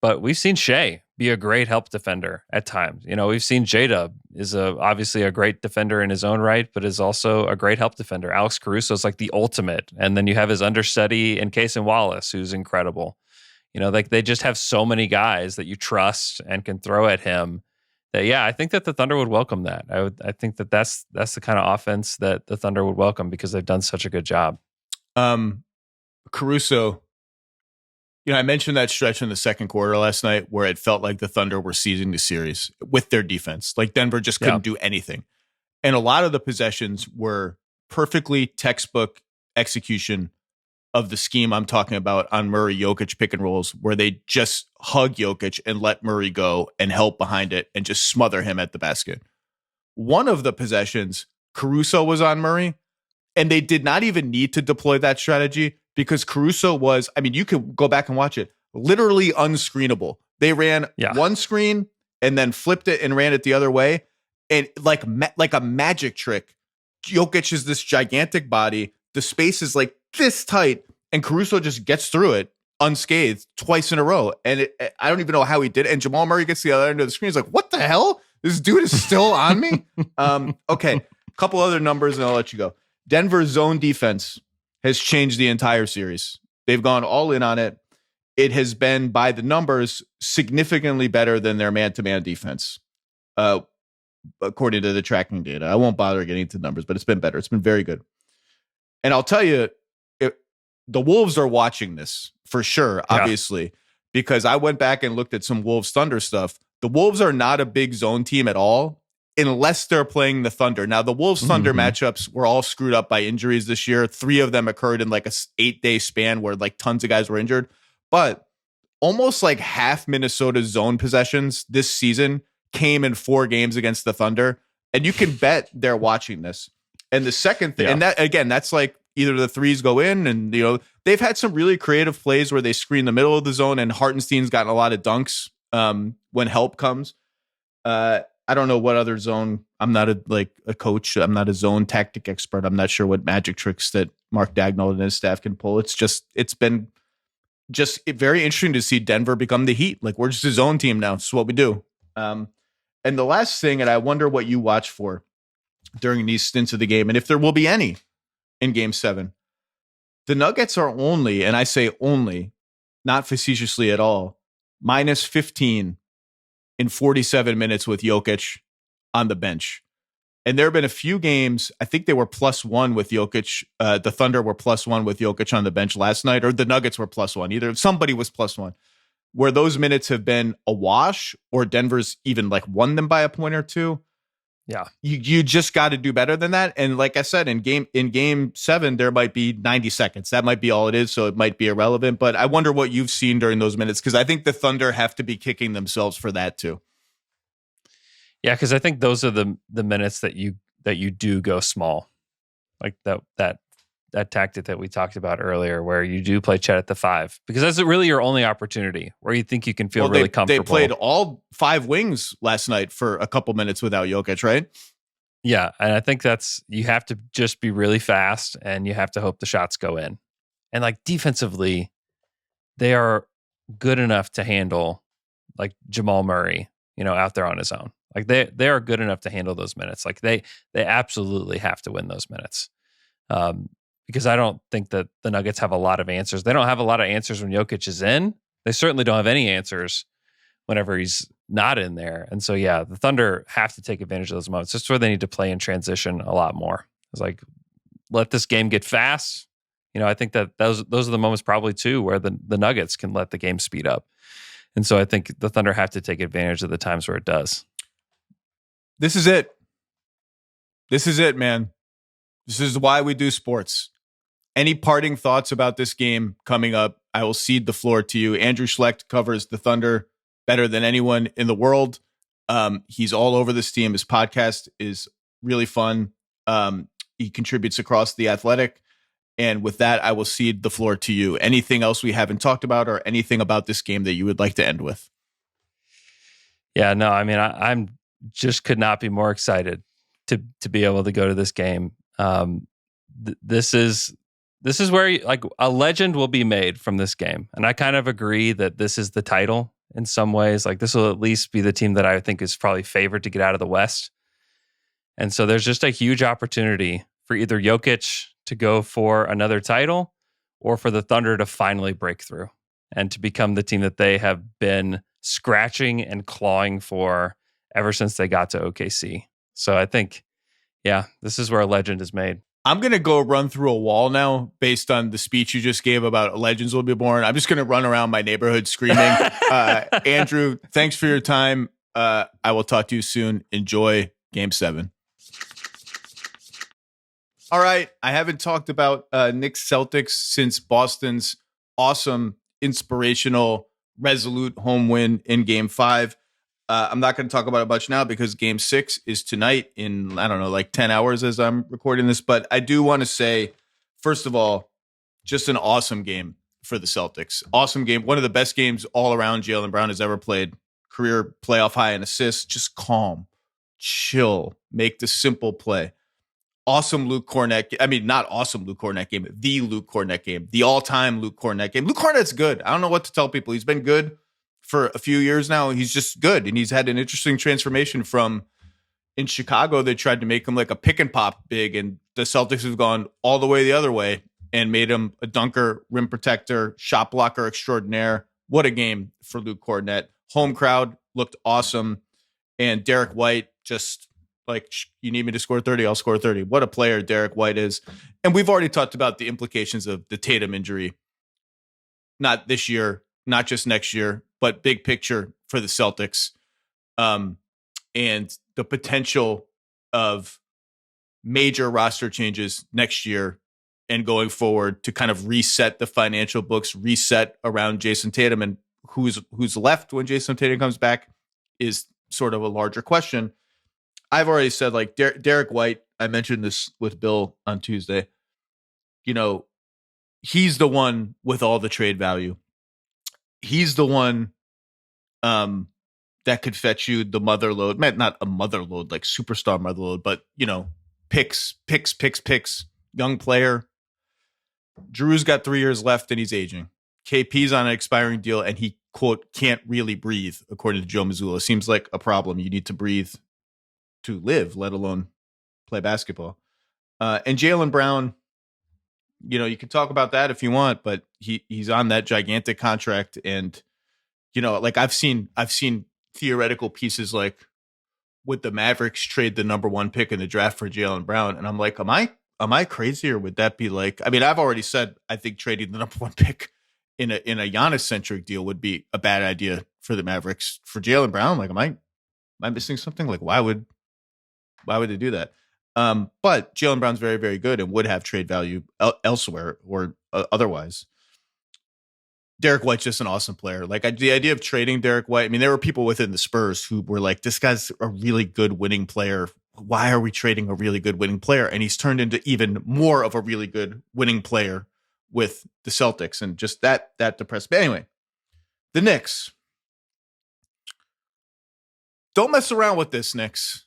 But we've seen Shea be a great help defender at times. We've seen J-Dub is obviously a great defender in his own right, but is also a great help defender. Alex Caruso is like the ultimate. And then you have his understudy in Cason Wallace, who's incredible. They just have so many guys that you trust and can throw at him I think that the Thunder would welcome that. I think that that's the kind of offense that the Thunder would welcome because they've done such a good job. Caruso, I mentioned that stretch in the second quarter last night where it felt like the Thunder were seizing the series with their defense. Like Denver just couldn't do anything. And a lot of the possessions were perfectly textbook execution of the scheme I'm talking about on Murray Jokic pick and rolls, where they just hug Jokic and let Murray go and help behind it and just smother him at the basket. One of the possessions, Caruso was on Murray, and they did not even need to deploy that strategy because Caruso was, you can go back and watch it, literally unscreenable. They ran one screen and then flipped it and ran it the other way. And like a magic trick, Jokic is this gigantic body. The space is like this tight, and Caruso just gets through it unscathed twice in a row. And I don't even know how he did it. And Jamal Murray gets to the other end of the screen. He's like, what the hell? This dude is still on me? Okay, a couple other numbers, and I'll let you go. Denver's zone defense has changed the entire series. They've gone all in on it. It has been, by the numbers, significantly better than their man-to-man defense, according to the tracking data. I won't bother getting into numbers, but it's been better. It's been very good. And I'll tell you, the Wolves are watching this for sure, obviously, because I went back and looked at some Wolves Thunder stuff. The Wolves are not a big zone team at all, unless they're playing the Thunder. Now, the Wolves Thunder matchups were all screwed up by injuries this year. 3 of them occurred in like a 8-day span where like tons of guys were injured. But almost like half Minnesota's zone possessions this season came in 4 games against the Thunder. And you can bet they're watching this. And the second thing, and that again, that's like either the threes go in, and they've had some really creative plays where they screen the middle of the zone, and Hartenstein's gotten a lot of dunks when help comes. I don't know what other zone. I'm not a coach. I'm not a zone tactic expert. I'm not sure what magic tricks that Mark Dagnall and his staff can pull. It's been very interesting to see Denver become the Heat. Like, we're just a zone team now. It's what we do. And the last thing, and I wonder what you watch for during these stints of the game, and if there will be any in Game 7. The Nuggets are only, and I say only, not facetiously at all, minus 15 in 47 minutes with Jokic on the bench. And there have been a few games, I think they were +1 with Jokic. The Thunder were +1 with Jokic on the bench last night, or the Nuggets were +1. Either somebody was +1, where those minutes have been a wash, or Denver's even like won them by a point or two. Yeah. You just got to do better than that. And like I said, in game 7, there might be 90 seconds. That might be all it is. So it might be irrelevant, but I wonder what you've seen during those minutes. Cause I think the Thunder have to be kicking themselves for that too. Yeah. Cause I think those are the minutes that you do go small. Like that tactic that we talked about earlier, where you do play Chet at the 5, because that's really your only opportunity where you think you can feel really comfortable. They played all 5 wings last night for a couple minutes without Jokic, right? Yeah. And I think you have to just be really fast, and you have to hope the shots go in. And like defensively, they are good enough to handle like Jamal Murray, out there on his own. Like they are good enough to handle those minutes. Like they absolutely have to win those minutes. Because I don't think that the Nuggets have a lot of answers. They don't have a lot of answers when Jokic is in. They certainly don't have any answers whenever he's not in there. And so, the Thunder have to take advantage of those moments. That's where they need to play in transition a lot more. It's like, let this game get fast. I think that those are the moments probably too where the Nuggets can let the game speed up. And so I think the Thunder have to take advantage of the times where it does. This is it. This is it, man. This is why we do sports. Any parting thoughts about this game coming up? I will cede the floor to you. Andrew Schlecht covers the Thunder better than anyone in the world. He's all over this team. His podcast is really fun. He contributes across The Athletic. And with that, I will cede the floor to you. Anything else we haven't talked about, or anything about this game that you would like to end with? Yeah, no, I mean, I'm just could not be more excited to be able to go to this game. This is where like a legend will be made from this game. And I kind of agree that this is the title in some ways. Like, this will at least be the team that I think is probably favored to get out of the West. And so there's just a huge opportunity for either Jokic to go for another title, or for the Thunder to finally break through and to become the team that they have been scratching and clawing for ever since they got to OKC. So I think, yeah, this is where a legend is made. I'm going to go run through a wall now based on the speech you just gave about legends will be born. I'm just going to run around my neighborhood screaming. Andrew, thanks for your time. I will talk to you soon. Enjoy Game 7. All right. I haven't talked about Knicks Celtics since Boston's awesome, inspirational, resolute home win in Game 5. I'm not going to talk about it much now because Game 6 is tonight in, I don't know, like 10 hours as I'm recording this. But I do want to say, first of all, just an awesome game for the Celtics. Awesome game. One of the best games all around Jaylen Brown has ever played. Career playoff high in assists. Just calm, chill, make the simple play. Awesome Luke Kornet. I mean, not awesome Luke Kornet game. The Luke Kornet game. The all-time Luke Kornet game. Luke Kornet's good. I don't know what to tell people. He's been good for a few years now. He's just good. And he's had an interesting transformation from in Chicago. They tried to make him like a pick and pop big. And the Celtics have gone all the way the other way and made him a dunker, rim protector, shot blocker extraordinaire. What a game for Luke Kornet. Home crowd looked awesome. And Derek White just like, you need me to score 30, I'll score 30. What a player Derek White is. And we've already talked about the implications of the Tatum injury. Not this year, not just next year, but big picture for the Celtics. And the potential of major roster changes next year and going forward to kind of reset the financial books, reset around Jason Tatum, and who's left when Jason Tatum comes back is sort of a larger question. I've already said, like, Derek White, I mentioned this with Bill on Tuesday, he's the one with all the trade value. He's the one that could fetch you the mother load, not a mother load, like superstar mother load, but, picks, young player. Drew's got 3 years left and he's aging. KP's on an expiring deal and he, quote, can't really breathe, according to Joe Mazzulla. Seems like a problem. You need to breathe to live, let alone play basketball. And Jaylen Brown, you can talk about that if you want, but he's on that gigantic contract. And, like I've seen theoretical pieces like, would the Mavericks trade the number 1 pick in the draft for Jaylen Brown? And I'm like, am I crazy, or would that be like, I mean, I've already said I think trading the number 1 pick in a Giannis centric deal would be a bad idea for the Mavericks. For Jaylen Brown, like, am I missing something? Like, why would they do that? But Jaylen Brown's very, very good and would have trade value elsewhere or otherwise. Derek White's just an awesome player. Like, the idea of trading Derek White, I mean, there were people within the Spurs who were like, this guy's a really good winning player. Why are we trading a really good winning player? And he's turned into even more of a really good winning player with the Celtics, and just that depressed. But anyway, the Knicks. Don't mess around with this, Knicks.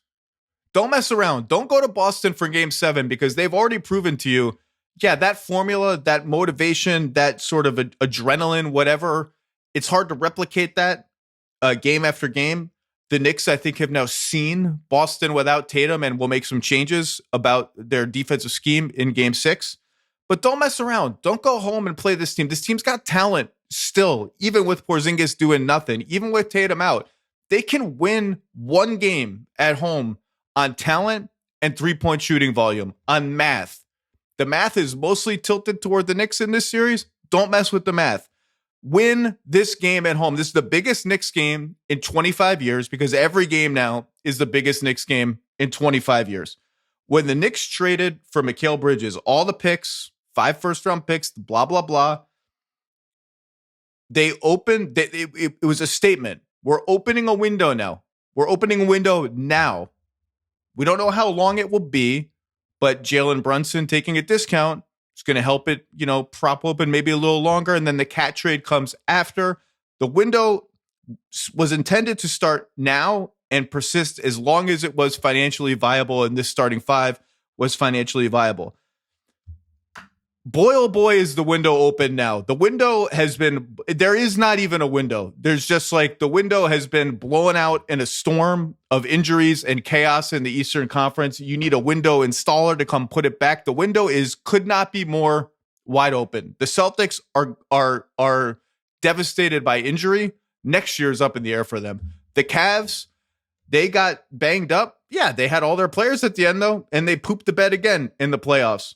Don't mess around. Don't go to Boston for Game 7 because they've already proven to you, yeah, that formula, that motivation, that sort of adrenaline, whatever, it's hard to replicate that game after game. The Knicks, I think, have now seen Boston without Tatum and will make some changes about their defensive scheme in Game 6. But don't mess around. Don't go home and play this team. This team's got talent still, even with Porzingis doing nothing, even with Tatum out. They can win one game at home on talent and three-point shooting volume, on math. The math is mostly tilted toward the Knicks in this series. Don't mess with the math. Win this game at home. This is the biggest Knicks game in 25 years because every game now is the biggest Knicks game in 25 years. When the Knicks traded for Mikal Bridges, all the picks, 5 first-round picks, blah, blah, blah, they opened, it was a statement. We're opening a window now. We're opening a window now. We don't know how long it will be, but Jalen Brunson taking a discount is going to help it, prop open maybe a little longer. And then the cat trade comes after. The window was intended to start now and persist as long as it was financially viable, and this starting 5 was financially viable. Boy, oh boy, is the window open now. The window there is not even a window. There's just like the window has been blown out in a storm of injuries and chaos in the Eastern Conference. You need a window installer to come put it back. The window could not be more wide open. The Celtics are devastated by injury. Next year's up in the air for them. The Cavs, They got banged up. Yeah, they had all their players at the end, though, and they pooped the bed again in the playoffs.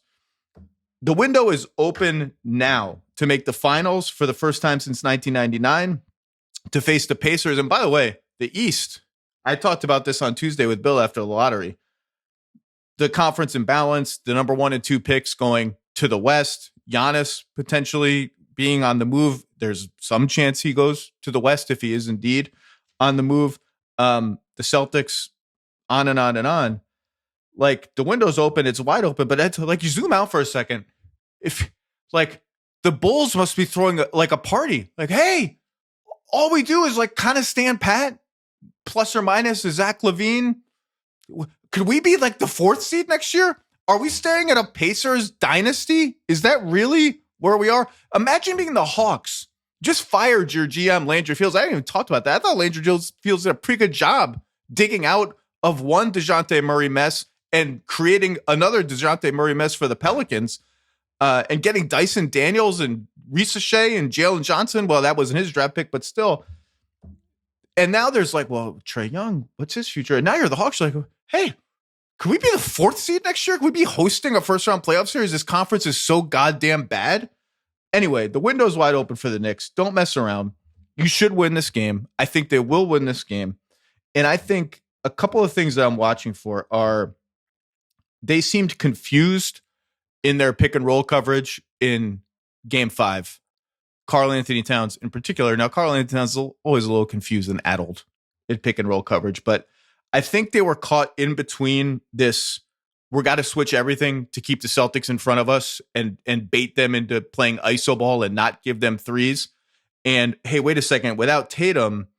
The window is open now to make the finals for the first time since 1999, to face the Pacers. And by the way, the East, I talked about this on Tuesday with Bill after the lottery. The conference imbalance, the number 1 and 2 picks going to the West, Giannis potentially being on the move. There's some chance he goes to the West if he is indeed on the move. The Celtics, on and on and on. Like, the window's open, it's wide open, but it's like, you zoom out for a second. If like the Bulls must be throwing a party, like, hey, all we do is like kind of stand pat, plus or minus a Zach LaVine. Could we be like the 4th seed next year? Are we staring at a Pacers dynasty? Is that really where we are? Imagine being the Hawks. Just fired your GM, Landry Fields. I didn't even talk about that. I thought Landry Fields did a pretty good job digging out of one DeJounte Murray mess and creating another DeJounte Murray mess for the Pelicans, and getting Dyson Daniels and Risa Shea and Jalen Johnson. Well, that wasn't his draft pick, but still. And now there's like, well, Trae Young, what's his future? And now you're the Hawks. You're like, hey, could we be the 4th seed next year? Could we be hosting a first-round playoff series? This conference is so goddamn bad. Anyway, the window's wide open for the Knicks. Don't mess around. You should win this game. I think they will win this game. And I think a couple of things that I'm watching for are, they seemed confused in their pick and roll coverage in Game 5. Karl Anthony Towns in particular. Now, Karl Anthony Towns is always a little confused and addled in pick and roll coverage, but I think they were caught in between this, we got to switch everything to keep the Celtics in front of us and bait them into playing iso ball and not give them threes. And hey, wait a second, without Tatum,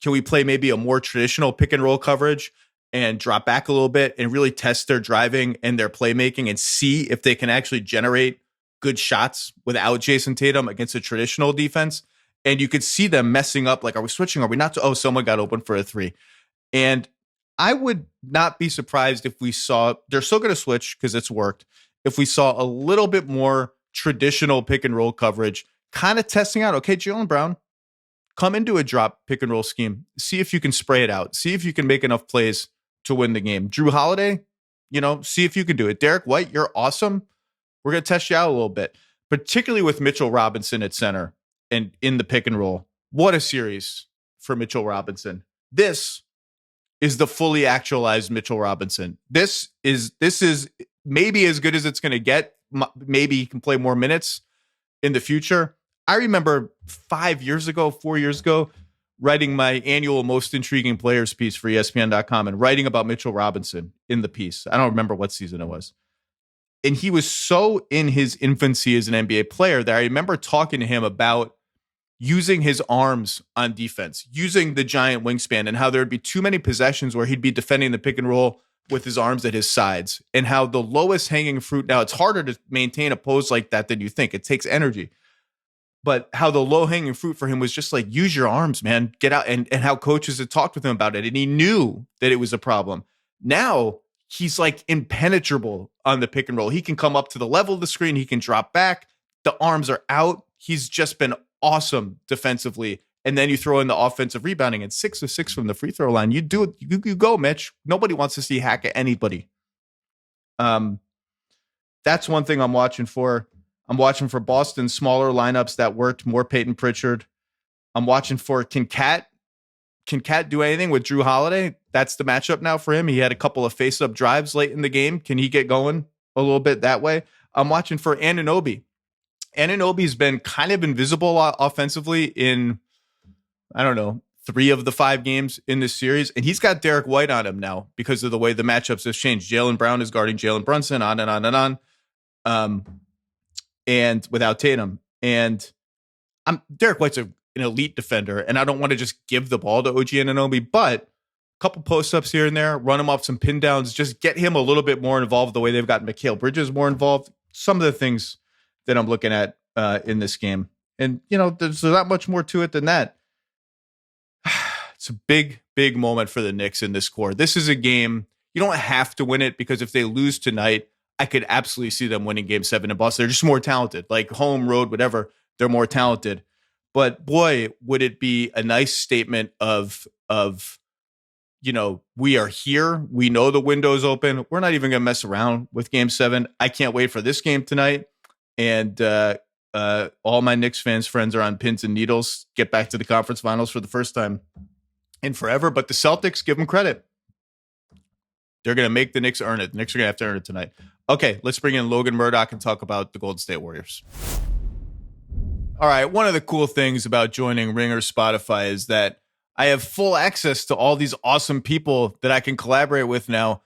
can we play maybe a more traditional pick and roll coverage and drop back a little bit and really test their driving and their playmaking and see if they can actually generate good shots without Jason Tatum against a traditional defense? And you could see them messing up. Like, are we switching? Are we not? Oh, someone got open for a 3. And I would not be surprised if we saw, they're still going to switch because it's worked, if we saw a little bit more traditional pick and roll coverage, kind of testing out, okay, Jaylen Brown, come into a drop pick and roll scheme. See if you can spray it out. See if you can make enough plays to win the game. Drew Holiday, see if you can do it. Derek White, you're awesome. We're going to test you out a little bit, particularly with Mitchell Robinson at center and in the pick and roll. What a series for Mitchell Robinson. This is the fully actualized Mitchell Robinson. This is maybe as good as it's going to get. Maybe he can play more minutes in the future. I remember 4 years ago, writing my annual most intriguing players piece for ESPN.com and writing about Mitchell Robinson in the piece. I don't remember what season it was. And he was so in his infancy as an NBA player that I remember talking to him about using his arms on defense, using the giant wingspan, and how there would be too many possessions where he'd be defending the pick and roll with his arms at his sides, and how the lowest hanging fruit, now it's harder to maintain a pose like that than you think. It takes energy. But how the low hanging fruit for him was just like, use your arms, man, get out. And how coaches had talked with him about it. And he knew that it was a problem. Now he's like impenetrable on the pick and roll. He can come up to the level of the screen. He can drop back. The arms are out. He's just been awesome defensively. And then you throw in the offensive rebounding and 6 of 6 from the free throw line. You do it. You go, Mitch. Nobody wants to see hack at anybody. That's one thing I'm watching for. I'm watching for Boston smaller lineups that worked, more Peyton Pritchard. I'm watching for, can Cat do anything with Drew Holiday? That's the matchup now for him. He had a couple of face-up drives late in the game. Can he get going a little bit that way? I'm watching for Anunoby. Anunoby's been kind of invisible offensively in, 3 of the 5 games in this series. And he's got Derek White on him now because of the way the matchups have changed. Jaylen Brown is guarding Jalen Brunson, on and on and on. And without Tatum. And Derek White's an elite defender, and I don't want to just give the ball to OG Anunoby, but a couple post-ups here and there, run him off some pin downs, just get him a little bit more involved the way they've gotten Mikal Bridges more involved. Some of the things that I'm looking at in this game. And, there's not much more to it than that. It's a big, big moment for the Knicks in this core. This is a game, you don't have to win it, because if they lose tonight, I could absolutely see them winning Game 7 in Boston. They're just more talented, like home, road, whatever. They're more talented. But boy, would it be a nice statement of we are here. We know the window's open. We're not even going to mess around with Game 7. I can't wait for this game tonight. And all my Knicks fans friends are on pins and needles. Get back to the conference finals for the first time in forever. But the Celtics, give them credit. They're going to make the Knicks earn it. The Knicks are going to have to earn it tonight. Okay, let's bring in Logan Murdock and talk about the Golden State Warriors. All right, one of the cool things about joining Ringer Spotify is that I have full access to all these awesome people that I can collaborate with now.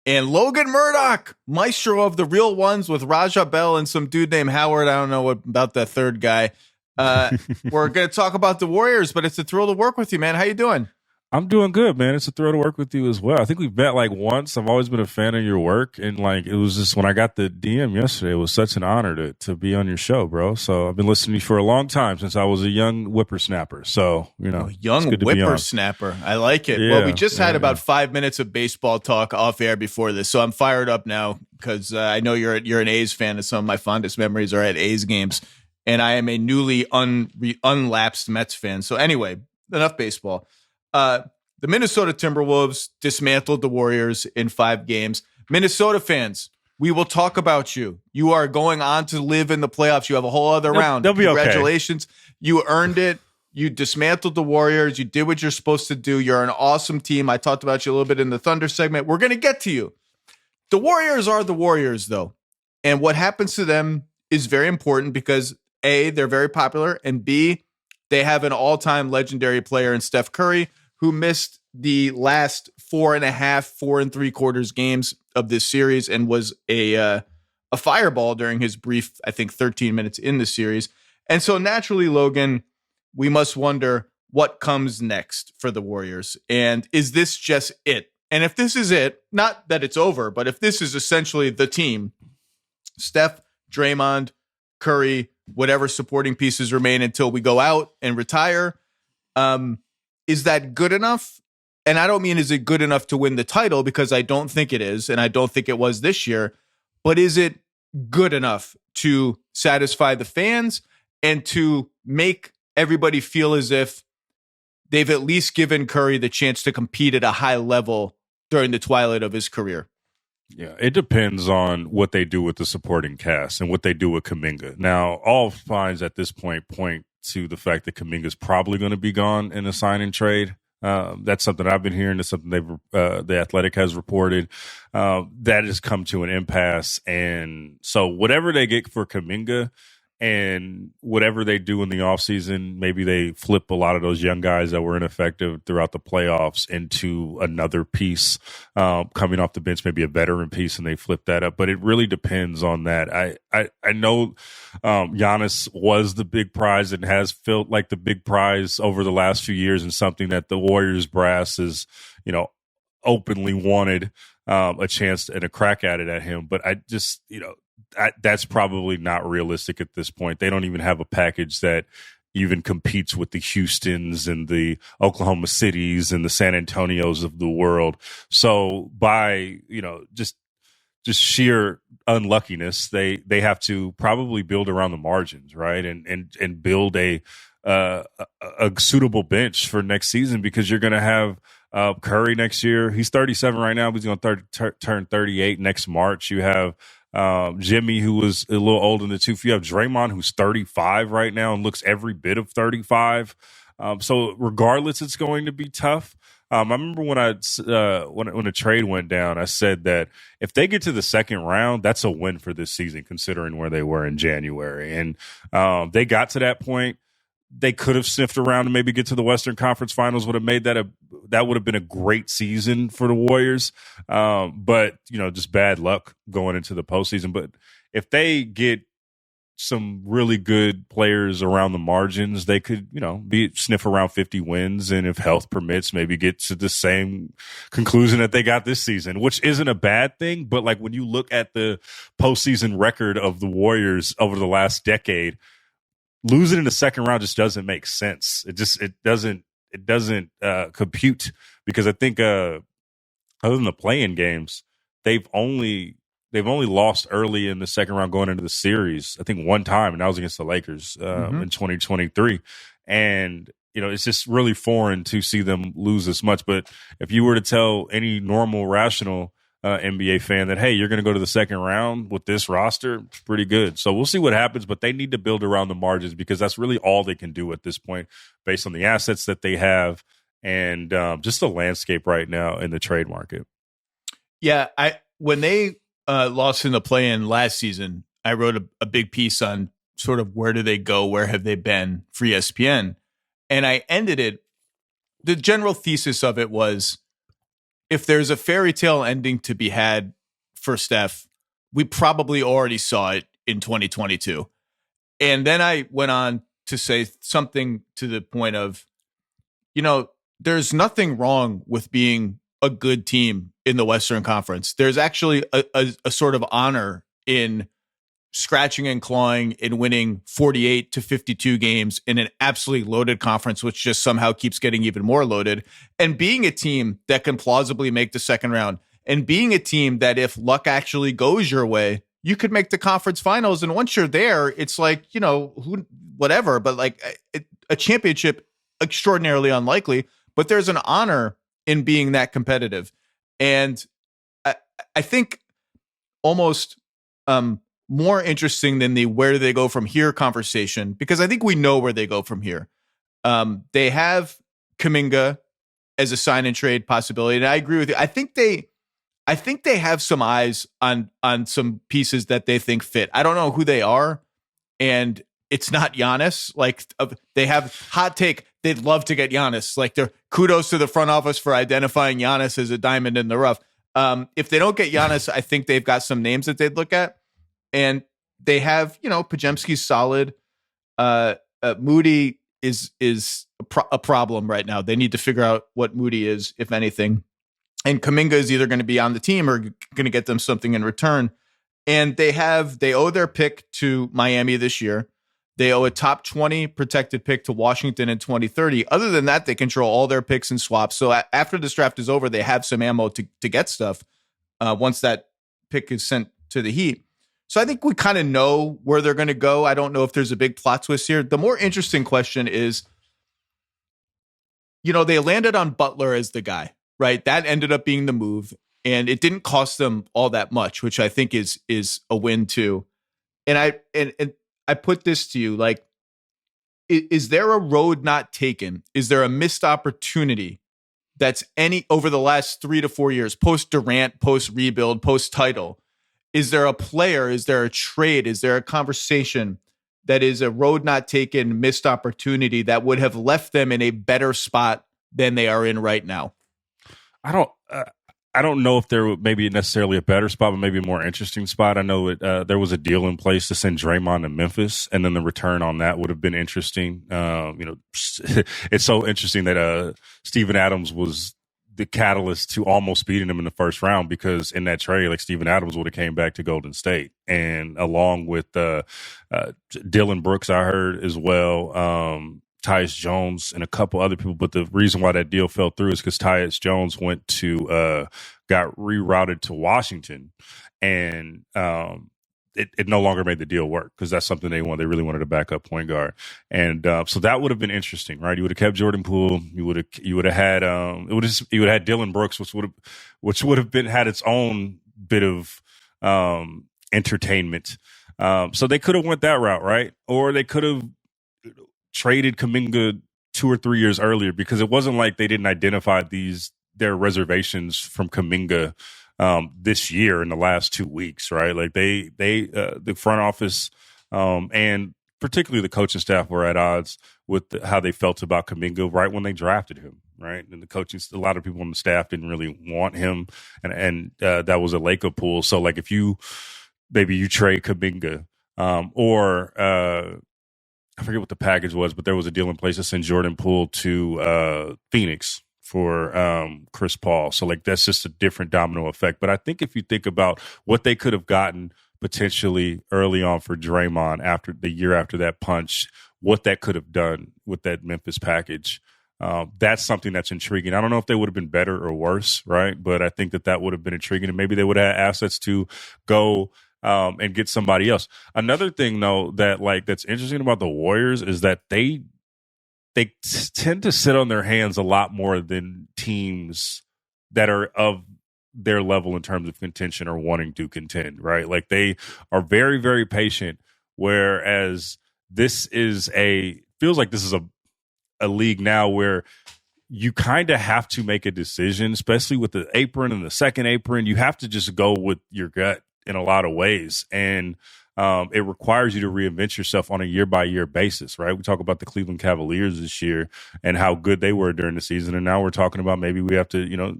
And Logan Murdock, maestro of the real ones with Raja Bell and some dude named Howard. I don't know about that third guy. We're going to talk about the Warriors, but it's a thrill to work with you, man. How you doing? I'm doing good, man. It's a thrill to work with you as well. I think we've met like once. I've always been a fan of your work. And like, it was just when I got the DM yesterday, it was such an honor to be on your show, bro. So I've been listening to you for a long time since I was a young whippersnapper. So, young whippersnapper. I like it. Yeah, well, we just had about 5 minutes of baseball talk off air before this. So I'm fired up now because I know you're an A's fan, and some of my fondest memories are at A's games. And I am a newly unlapsed Mets fan. So anyway, enough baseball. The Minnesota Timberwolves dismantled the Warriors in 5 games. Minnesota fans, we will talk about you. You are going on to live in the playoffs. You have a whole other round. They'll be Congratulations. Okay. You earned it. You dismantled the Warriors. You did what you're supposed to do. You're an awesome team. I talked about you a little bit in the Thunder segment. We're going to get to you. The Warriors are the Warriors, though. And what happens to them is very important because, A, they're very popular, and B, they have an all-time legendary player in Steph Curry, who missed the last 4 and 3/4 games of this series and was a fireball during his brief, I think, 13 minutes in the series. And so naturally, Logan, we must wonder what comes next for the Warriors. And is this just it? And if this is it, not that it's over, but if this is essentially the team, Steph, Draymond, Curry, whatever supporting pieces remain until we go out and retire, is that good enough? And I don't mean is it good enough to win the title, because I don't think it is, and I don't think it was this year, but is it good enough to satisfy the fans and to make everybody feel as if they've at least given Curry the chance to compete at a high level during the twilight of his career? Yeah, it depends on what they do with the supporting cast and what they do with Kuminga. Now, all signs at this point to the fact that Kuminga's probably going to be gone in a sign and trade. That's something I've been hearing. That's something the Athletic has reported. That has come to an impasse. And so whatever they get for Kuminga and whatever they do in the offseason, maybe they flip a lot of those young guys that were ineffective throughout the playoffs into another piece coming off the bench, maybe a veteran piece, and they flip that up. But it really depends on that. I know Giannis was the big prize and has felt like the big prize over the last few years, and something that the Warriors brass is, openly wanted a chance and a crack at it at him. But I just, that's probably not realistic at this point. They don't even have a package that even competes with the Houstons and the Oklahoma Cities and the San Antonios of the world. So by, just sheer unluckiness, they have to probably build around the margins, right? And build a suitable bench for next season, because you're going to have Curry next year. He's 37 right now, but he's going to turn 38 next March. You have Jimmy, who was a little older than the two. You have Draymond, who's 35 right now and looks every bit of 35. So regardless, it's going to be tough. I remember when when the trade went down, I said that if they get to the second round, that's a win for this season, considering where they were in January. And they got to that point. They could have sniffed around and maybe get to the Western Conference Finals. Would have made that would have been a great season for the Warriors. But just bad luck going into the postseason. But if they get some really good players around the margins, they could, sniff around 50 wins. And if health permits, maybe get to the same conclusion that they got this season, which isn't a bad thing. But like when you look at the postseason record of the Warriors over the last decade, losing in the second round just doesn't make sense. It doesn't compute, because I think other than the play-in games, they've only lost early in the second round going into the series, I think one time, and that was against the Lakers in 2023. And, it's just really foreign to see them lose this much. But if you were to tell any normal, rational NBA fan that, hey, you're going to go to the second round with this roster, it's pretty good. So we'll see what happens, but they need to build around the margins because that's really all they can do at this point based on the assets that they have and just the landscape right now in the trade market. Yeah, when they lost in the play-in last season, I wrote a big piece on sort of where do they go, where have they been for ESPN, and I ended it. The general thesis of it was, if there's a fairy tale ending to be had for Steph, we probably already saw it in 2022. And then I went on to say something to the point of, there's nothing wrong with being a good team in the Western Conference. There's actually a sort of honor in scratching and clawing and winning 48 to 52 games in an absolutely loaded conference, which just somehow keeps getting even more loaded, and being a team that can plausibly make the second round, and being a team that if luck actually goes your way, you could make the conference finals. And once you're there, it's like, whatever, but like a championship, extraordinarily unlikely, but there's an honor in being that competitive. And I think almost more interesting than the where do they go from here conversation, because I think we know where they go from here. They have Kuminga as a sign and trade possibility, and I agree with you. I think they have some eyes on some pieces that they think fit. I don't know who they are, and it's not Giannis. Like, they have hot take. They'd love to get Giannis. Like, they're kudos to the front office for identifying Giannis as a diamond in the rough. If they don't get Giannis, I think they've got some names that they'd look at. And they have, Pajemski's solid. Moody is a problem right now. They need to figure out what Moody is, if anything. And Kuminga is either going to be on the team or going to get them something in return. And they owe their pick to Miami this year. They owe a top 20 protected pick to Washington in 2030. Other than that, they control all their picks and swaps. So after this draft is over, they have some ammo to get stuff once that pick is sent to the Heat. So I think we kind of know where they're going to go. I don't know if there's a big plot twist here. The more interesting question is, they landed on Butler as the guy, right? That ended up being the move, and it didn't cost them all that much, which I think is a win too. And I put this to you, like, is there a road not taken? Is there a missed opportunity that's over the last 3 to 4 years, post Durant, post rebuild, post title? Is there a player? Is there a trade? Is there a conversation that is a road not taken, missed opportunity that would have left them in a better spot than they are in right now? I don't know if there would maybe necessarily a better spot, but maybe a more interesting spot. I know there was a deal in place to send Draymond to Memphis, and then the return on that would have been interesting. It's so interesting that Steven Adams was the catalyst to almost beating him in the first round, because in that trade, like, Steven Adams would have came back to Golden State, and along with Dylan Brooks, I heard as well. Tyus Jones and a couple other people, but the reason why that deal fell through is because Tyus Jones got rerouted to Washington, and it no longer made the deal work, because that's something they wanted. They really wanted a backup point guard, and so that would have been interesting, right? You would have kept Jordan Poole. You would have had Dylan Brooks, which would have had its own bit of entertainment. So they could have went that route, right? Or they could have traded Kuminga 2 or 3 years earlier, because it wasn't like they didn't identify their reservations from Kuminga this year in the last 2 weeks, right? Like the front office and particularly the coaching staff were at odds with how they felt about Kuminga right when they drafted him, right? And a lot of people on the staff didn't really want him, and that was a Laker pool. So like, if you trade Kuminga or I forget what the package was, but there was a deal in place to send Jordan Poole to Phoenix for Chris Paul. So like, that's just a different domino effect. But I think if you think about what they could have gotten potentially early on for Draymond after the year after that punch, what that could have done with that Memphis package, that's something that's intriguing. I don't know if they would have been better or worse, right? But I think that would have been intriguing, and maybe they would have assets to go and get somebody else. Another thing, though, that's interesting about the Warriors is that they they tend to sit on their hands a lot more than teams that are of their level in terms of contention or wanting to contend, right? Like they are very, very patient, whereas feels like this is a league now where you kind of have to make a decision, especially with the apron and the second apron. You have to just go with your gut in a lot of ways. And it requires you to reinvent yourself on a year-by-year basis, right? We talk about the Cleveland Cavaliers this year and how good they were during the season. And now we're talking about maybe we have to,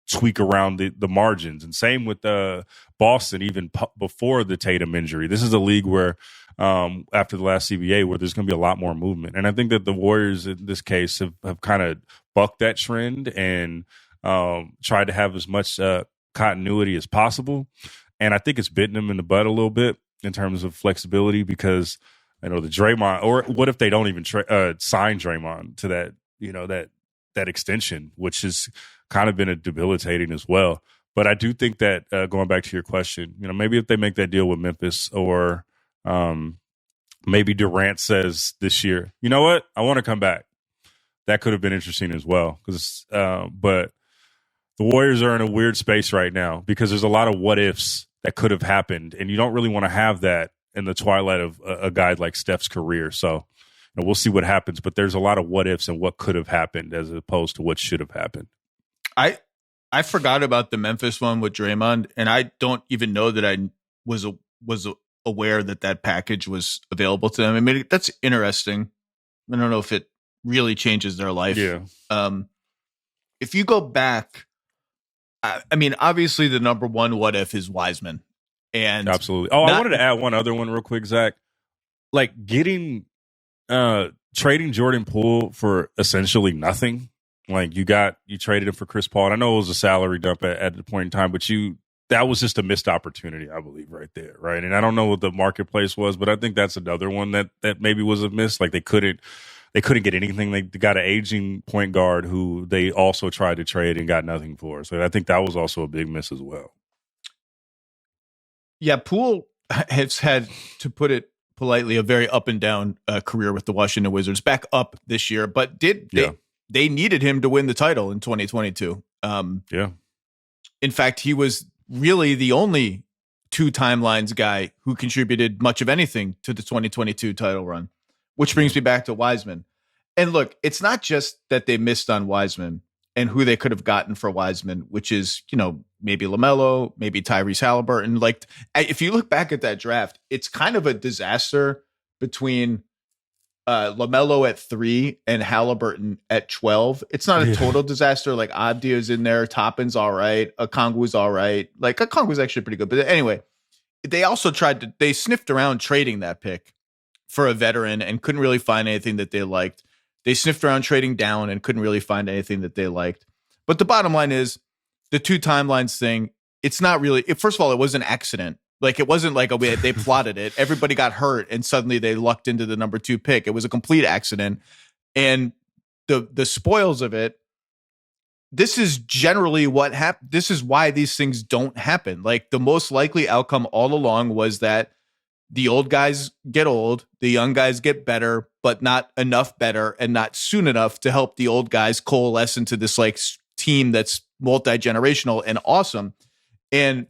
tweak around the margins. And same with Boston, even before the Tatum injury. This is a league where after the last CBA where there's going to be a lot more movement. And I think that the Warriors in this case have kind of bucked that trend and tried to have as much continuity as possible. And I think it's bitten them in the butt a little bit in terms of flexibility because, the Draymond, or what if they don't even sign Draymond to that, that extension, which has kind of been a debilitating as well. But I do think that going back to your question, maybe if they make that deal with Memphis or maybe Durant says this year, you know what, I want to come back. That could have been interesting as well. But the Warriors are in a weird space right now because there's a lot of what ifs that could have happened, and you don't really want to have that in the twilight of a guy like Steph's career. So we'll see what happens, but there's a lot of what ifs and what could have happened as opposed to what should have happened. I forgot about the Memphis one with Draymond, and I don't even know that I was aware that package was available to them. I mean, that's interesting. I don't know if it really changes their life. Yeah. If you go back, I mean, obviously the number one what if is Wiseman. And absolutely. Oh, I wanted to add one other one real quick, Zach. Like trading Jordan Poole for essentially nothing. Like you traded him for Chris Paul. And I know it was a salary dump at the point in time, but that was just a missed opportunity, I believe, right there, right? And I don't know what the marketplace was, but I think that's another one that maybe was a miss. Like they couldn't get anything. They got an aging point guard who they also tried to trade and got nothing for. So I think that was also a big miss as well. Yeah, Poole has had, to put it politely, a very up and down career with the Washington Wizards. Back up this year, but they needed him to win the title in 2022. In fact, he was really the only two timelines guy who contributed much of anything to the 2022 title run, which brings me back to Wiseman. And look, it's not just that they missed on Wiseman and who they could have gotten for Wiseman, which is, maybe LaMelo, maybe Tyrese Halliburton. Like, if you look back at that draft, it's kind of a disaster between LaMelo at 3 and Halliburton at 12. It's not a total disaster. Like Abdia's in there, Toppin's all right, Okongwu's all right. Like Okongwu's actually pretty good. But anyway, they sniffed around trading that pick for a veteran and couldn't really find anything that they liked. They sniffed around trading down and couldn't really find anything that they liked. But the bottom line is the two timelines thing. It's not really. First of all, it was an accident. Like it wasn't like they plotted it. Everybody got hurt, and suddenly they lucked into the number 2 pick. It was a complete accident, and the spoils of it. This is generally what happened. This is why these things don't happen. Like the most likely outcome all along was that the old guys get old, the young guys get better, but not enough better, and not soon enough to help the old guys coalesce into this like team that's multi-generational and awesome. And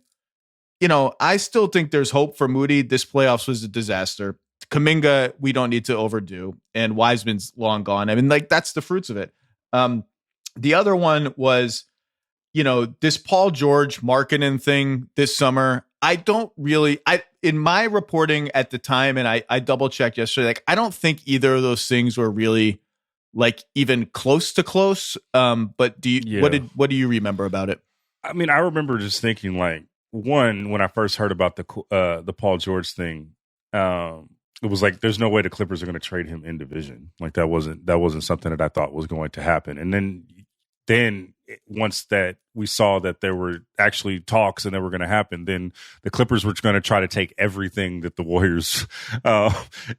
I still think there's hope for Moody. This playoffs was a disaster. Kuminga, we don't need to overdo, and Wiseman's long gone. I mean, like that's the fruits of it. The other one was, this Paul George Markkanen thing this summer. In my reporting at the time, and I double checked yesterday, like I don't think either of those things were really like even close to close. But what do you remember about it? I mean, I remember just thinking like, one, when I first heard about the Paul George thing, it was like there's no way the Clippers are going to trade him in division. Like that wasn't something that I thought was going to happen. And then once that we saw that there were actually talks and they were going to happen, then the Clippers were going to try to take everything that the Warriors,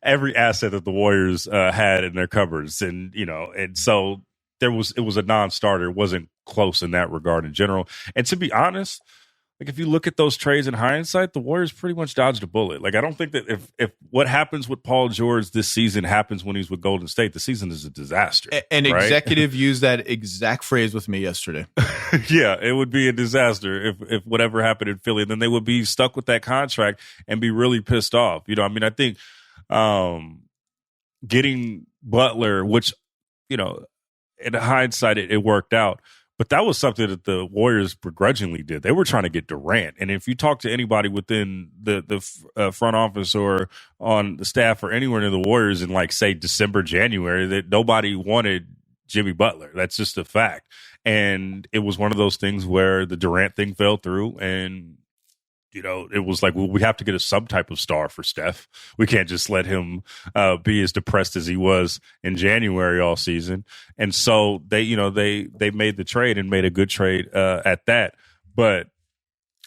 every asset that the Warriors had in their cupboards, and so it was a non-starter. It wasn't close in that regard in general. And to be honest, like if you look at those trades in hindsight, the Warriors pretty much dodged a bullet. Like I don't think that if what happens with Paul George this season happens when he's with Golden State, the season is a disaster. An right? executive used that exact phrase with me yesterday. Yeah, it would be a disaster if whatever happened in Philly. Then they would be stuck with that contract and be really pissed off. I mean, I think getting Butler, which, in hindsight, it worked out. But that was something that the Warriors begrudgingly did. They were trying to get Durant. And if you talk to anybody within the front office or on the staff or anywhere near the Warriors in, like, say, December, January, that nobody wanted Jimmy Butler. That's just a fact. And it was one of those things where the Durant thing fell through and, it was like, well, we have to get some type of star for Steph. We can't just let him be as depressed as he was in January all season. And so they made the trade and made a good trade at that. But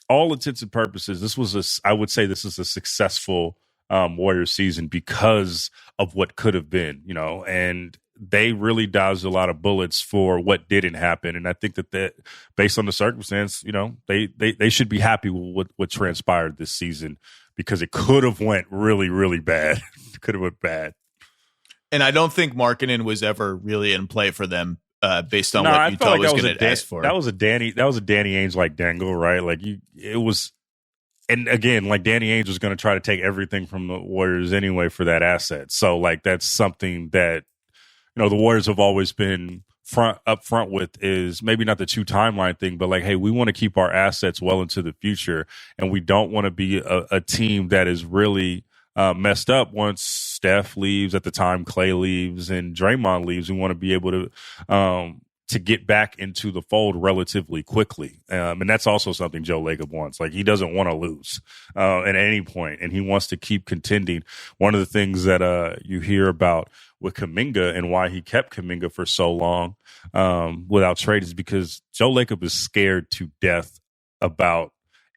all intents and purposes, I would say this is a successful Warriors season because of what could have been, and they really dodged a lot of bullets for what didn't happen. And I think that based on the circumstance, they should be happy with what transpired this season because it could have went really, really bad. It could have went bad. And I don't think Markkanen was ever really in play for them based on what Utah was going to ask for. That was a Danny Ainge like dangle, right? Like it was. And again, like Danny Ainge was going to try to take everything from the Warriors anyway for that asset. So like that's something that the Warriors have always been up front with is maybe not the 2 timeline thing, but like, hey, we want to keep our assets well into the future, and we don't want to be a team that is really messed up once Steph leaves. At the time, Clay leaves and Draymond leaves. We want to be able to get back into the fold relatively quickly. And that's also something Joe Lacob wants. Like, he doesn't want to lose at any point, and he wants to keep contending. One of the things that you hear about with Kuminga and why he kept Kuminga for so long without trade is because Joe Lacob is scared to death about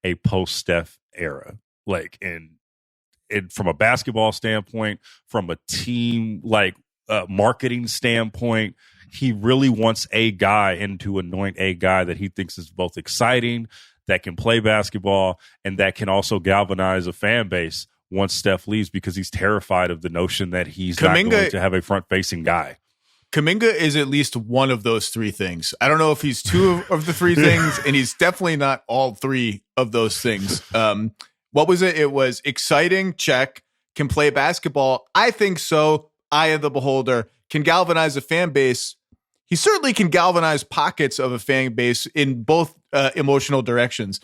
a post-Steph era. Like, and from a basketball standpoint, from a team, like, marketing standpoint, he really wants a guy and to anoint a guy that he thinks is both exciting, that can play basketball, and that can also galvanize a fan base once Steph leaves, because he's terrified of the notion that he's not going to have a front-facing guy. Kuminga is at least one of those 3 things. I don't know if he's 2 of the 3 things, and he's definitely not all 3 of those things. What was it? It was exciting, check. Can play basketball? I think so. Eye of the beholder. Can galvanize a fan base? He certainly can galvanize pockets of a fan base in both emotional directions.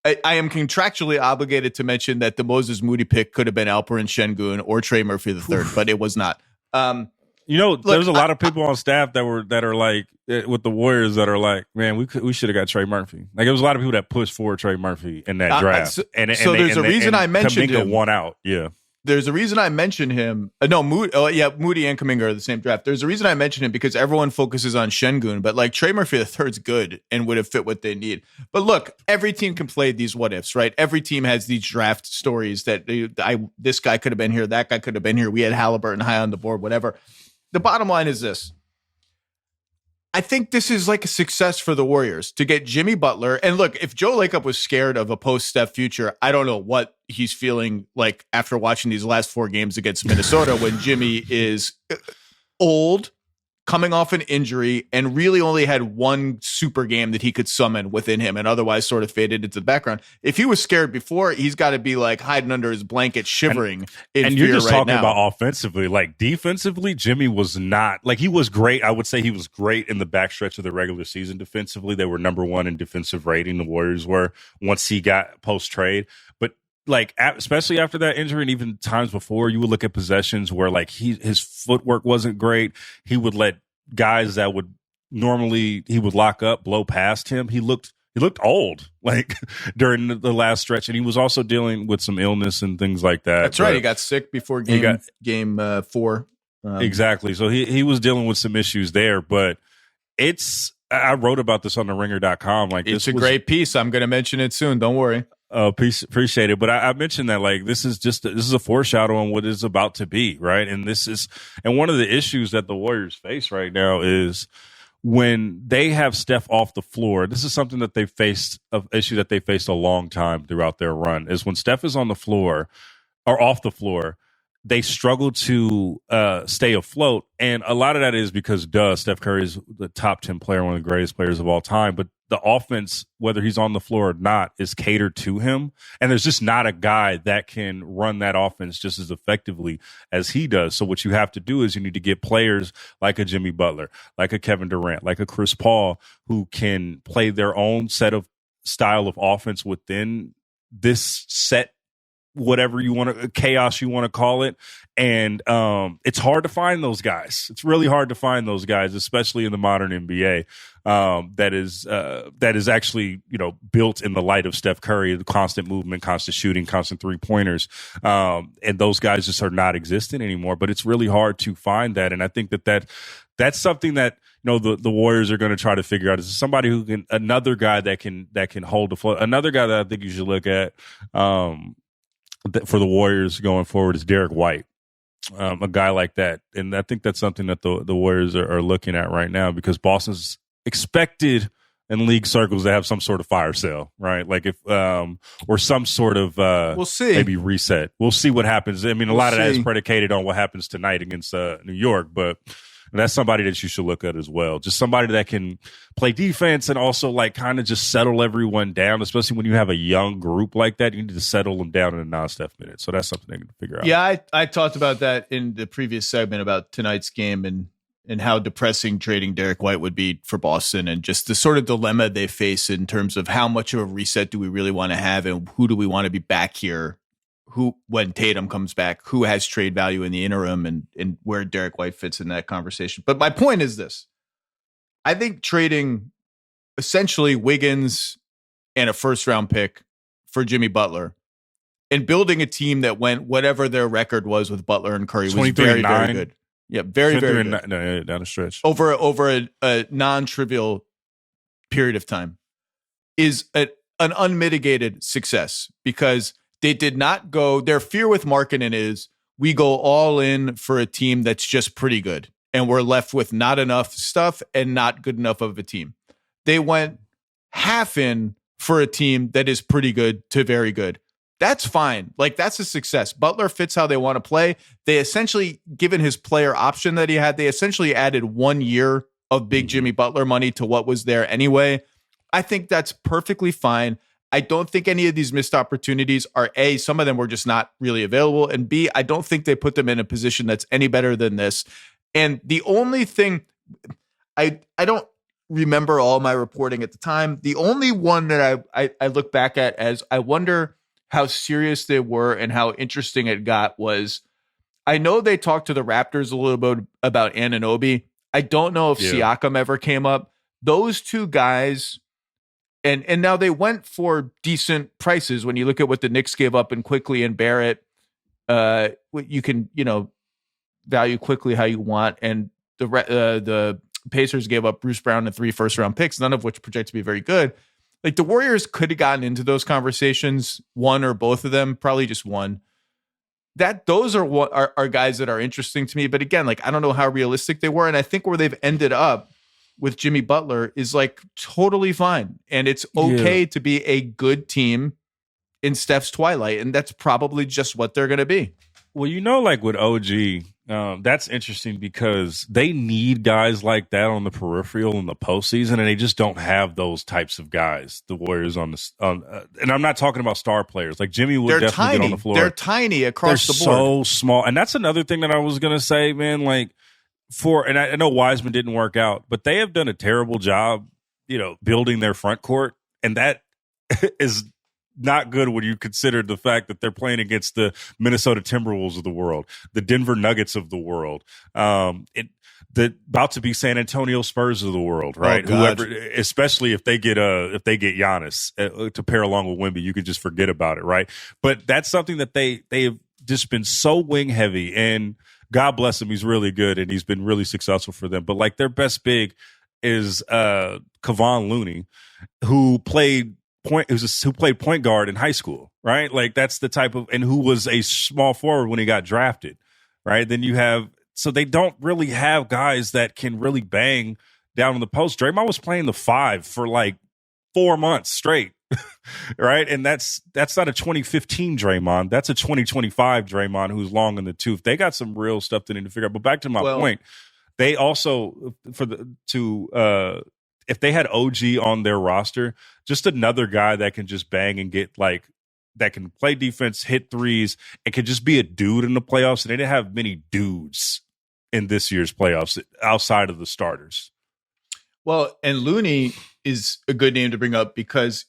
I am contractually obligated to mention that the Moses Moody pick could have been Alperen Şengün or Trey Murphy III, but it was not. There's a lot of people on staff that are like with the Warriors that are like, man, we should have got Trey Murphy. Like, there was a lot of people that pushed for Trey Murphy in that draft. There's a reason I mentioned him. Kuminga won out. Yeah. There's a reason I mentioned him. Moody and Kuminga are the same draft. There's a reason I mentioned him because everyone focuses on Şengün, but like Trey Murphy III's good and would have fit what they need. But look, every team can play these what ifs, right? Every team has these draft stories that this guy could have been here, that guy could have been here. We had Halliburton high on the board, whatever. The bottom line is this. I think this is like a success for the Warriors to get Jimmy Butler. And look, if Joe Lacob was scared of a post-Steph future, I don't know what he's feeling like after watching these last 4 games against Minnesota when Jimmy is old, coming off an injury, and really only had one super game that he could summon within him and otherwise sort of faded into the background. If he was scared before, he's got to be like hiding under his blanket, shivering in and fear you're just right talking now. about offensively. Like, defensively, Jimmy was not, like, he was great. I would say he was great in the backstretch of the regular season defensively. They were number 1 in defensive rating. The Warriors were, once he got post-trade. But like, especially after that injury and even times before, you would look at possessions where like his footwork wasn't great. He would let guys that would normally he would lock up blow past him. He looked old like during the last stretch, and he was also dealing with some illness and things like that. That's right. He got sick before game 4. Exactly. So he was dealing with some issues there, but I wrote about this on the ringer.com. Like, it's a great piece. I'm going to mention it soon. Don't worry. Appreciate it. But I mentioned that, like, this is a foreshadow on what it's about to be, right? And one of the issues that the Warriors face right now is when they have Steph off the floor, this is something that they faced, an issue that they faced a long time throughout their run, is when Steph is on the floor or off the floor, they struggle to stay afloat. And a lot of that is because, Steph Curry is the top 10 player, one of the greatest players of all time. But the offense, whether he's on the floor or not, is catered to him. And there's just not a guy that can run that offense just as effectively as he does. So what you have to do is you need to get players like a Jimmy Butler, like a Kevin Durant, like a Chris Paul, who can play their own set of style of offense within this set, whatever you want to, chaos you want to call it. And it's hard to find those guys. It's really hard to find those guys, especially in the modern NBA. That is actually, built in the light of Steph Curry, the constant movement, constant shooting, constant 3-pointers. And those guys just are not existent anymore, but it's really hard to find that. And I think that's something that, the Warriors are going to try to figure out, is somebody who can, another guy that can hold the floor. Another guy that I think you should look at, for the Warriors going forward, is Derek White, a guy like that. And I think that's something that the Warriors are looking at right now, because Boston's expected in league circles to have some sort of fire sale, right? Like if or some sort of we'll see, maybe reset. We'll see what happens. I mean, a lot of that is predicated on what happens tonight against New York, but that's somebody that you should look at as well. Just somebody that can play defense and also like kind of just settle everyone down, especially when you have a young group like that. You need to settle them down in a non-Steph minute. So that's something they can figure out. Yeah, I talked about that in the previous segment about tonight's game and how depressing trading Derek White would be for Boston, and just the sort of dilemma they face in terms of how much of a reset do we really want to have, and who do we want to be back here, who, when Tatum comes back, who has trade value in the interim, and where Derek White fits in that conversation. But my point is this. I think trading essentially Wiggins and a first-round pick for Jimmy Butler and building a team that went whatever their record was with Butler and Curry was very, very good. Yeah, very, very good. Down the stretch. Over a non-trivial period of time is an unmitigated success, because they did not go, their fear with Markkanen is, we go all in for a team that's just pretty good, and we're left with not enough stuff and not good enough of a team. They went half in for a team that is pretty good to very good. That's fine. Like, that's a success. Butler fits how they want to play. They essentially, given his player option that he had, they essentially added 1 year of big Jimmy Butler money to what was there anyway. I think that's perfectly fine. I don't think any of these missed opportunities are, A, some of them were just not really available, and B, I don't think they put them in a position that's any better than this. And the only thing, I don't remember all my reporting at the time. The only one that I look back at as I wonder how serious they were and how interesting it got was, I know they talked to the Raptors a little bit about Anunoby. I don't know if Siakam ever came up. Those two guys, and now they went for decent prices. When you look at what the Knicks gave up in Quickly and Barrett, you can, value Quickly how you want. And the Pacers gave up Bruce Brown and 3 first-round picks, none of which project to be very good. Like, the Warriors could have gotten into those conversations, one or both of them, probably just one. Those are guys that are interesting to me. But again, like, I don't know how realistic they were. And I think where they've ended up with Jimmy Butler is like totally fine. And it's okay to be a good team in Steph's twilight. And that's probably just what they're going to be. Well, like with OG, that's interesting because they need guys like that on the peripheral in the postseason, and they just don't have those types of guys. The Warriors and I'm not talking about star players. Like Jimmy would definitely get on the floor. They're tiny across the board. They're so small, and that's another thing that I was gonna say, man. Like and I know Wiseman didn't work out, but they have done a terrible job, building their front court, and that is not good when you consider the fact that they're playing against the Minnesota Timberwolves of the world, the Denver Nuggets of the world, about to be San Antonio Spurs of the world, right? Whoever, especially if they get Giannis to pair along with Wemby, you could just forget about it, right? But that's something that they have just been so wing heavy, and God bless him, he's really good and he's been really successful for them. But like their best big is Kevon Looney, who played point guard in high school, right? Like that's the type of, and who was a small forward when he got drafted, right? Then you have, so they don't really have guys that can really bang down in the post. Draymond was playing the 5 for like 4 months straight, right? And that's not a 2015 Draymond. That's a 2025 Draymond who's long in the tooth. They got some real stuff they need to figure out. But back to my point, they also if they had OG on their roster, just another guy that can just bang and get like that can play defense, hit threes, and can just be a dude in the playoffs. And they didn't have many dudes in this year's playoffs outside of the starters. Well, and Looney is a good name to bring up because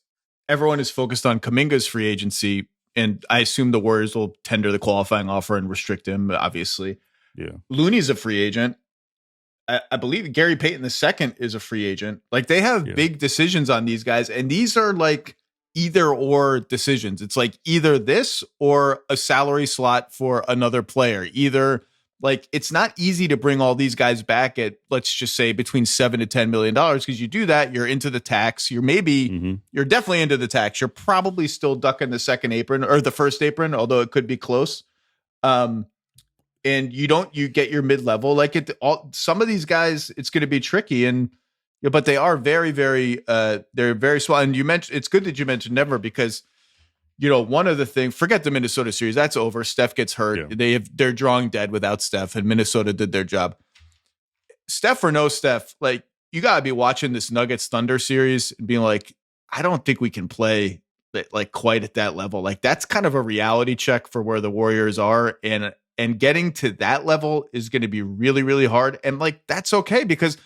everyone is focused on Kuminga's free agency, and I assume the Warriors will tender the qualifying offer and restrict him, obviously. Yeah. Looney's a free agent. I believe Gary Payton II is a free agent. Like, they have big decisions on these guys, and these are like either or decisions. It's like either this or a salary slot for another player. Either like it's not easy to bring all these guys back at, let's just say, between $7 to $10 million, because you do that, you're into the tax. You're definitely into the tax. You're probably still ducking the second apron or the first apron, although it could be close. And you get your mid-level. Like some of these guys, it's going to be tricky, but they are very, very, they're very small. And it's good that you mentioned Denver because, one of the things, forget the Minnesota series, that's over. Steph gets hurt. Yeah. They're drawing dead without Steph, and Minnesota did their job. Steph or no Steph, like, you got to be watching this Nuggets Thunder series and being like, I don't think we can play like quite at that level. Like, that's kind of a reality check for where the Warriors are. And getting to that level is going to be really, really hard. And like, that's okay because,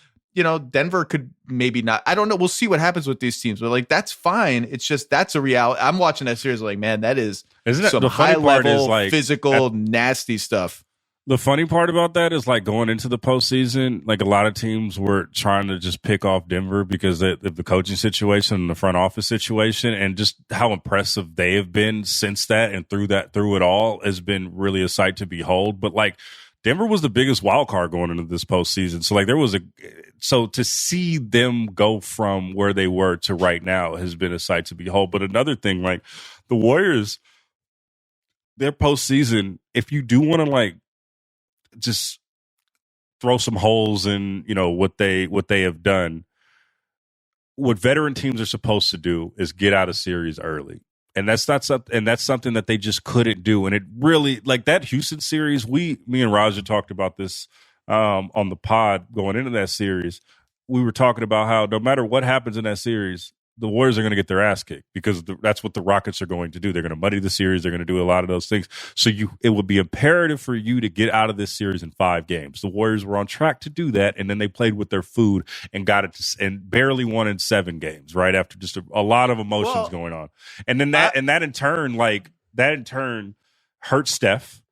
Denver could maybe not, I don't know. We'll see what happens with these teams, but like, that's fine. It's just, that's a reality. I'm watching that series like, man, that is some high level, like, physical, nasty stuff. The funny part about that is like going into the postseason, like a lot of teams were trying to just pick off Denver because of the coaching situation and the front office situation, and just how impressive they have been since that and through it all has been really a sight to behold. But like Denver was the biggest wild card going into this postseason. So like so to see them go from where they were to right now has been a sight to behold. But another thing, like the Warriors, their postseason, if you do want to like just throw some holes in, what they have done, what veteran teams are supposed to do is get out of series early. And that's not something, and that's something that they just couldn't do. And it really, like that Houston series, me and Raja talked about this on the pod going into that series. We were talking about how no matter what happens in that series, the Warriors are going to get their ass kicked because that's what the Rockets are going to do. They're going to muddy the series. They're going to do a lot of those things. So it would be imperative for you to get out of this series in 5 games. The Warriors were on track to do that, and then they played with their food and got it and barely won in 7 games, right after just a lot of emotions going on. And then that in turn hurt Steph.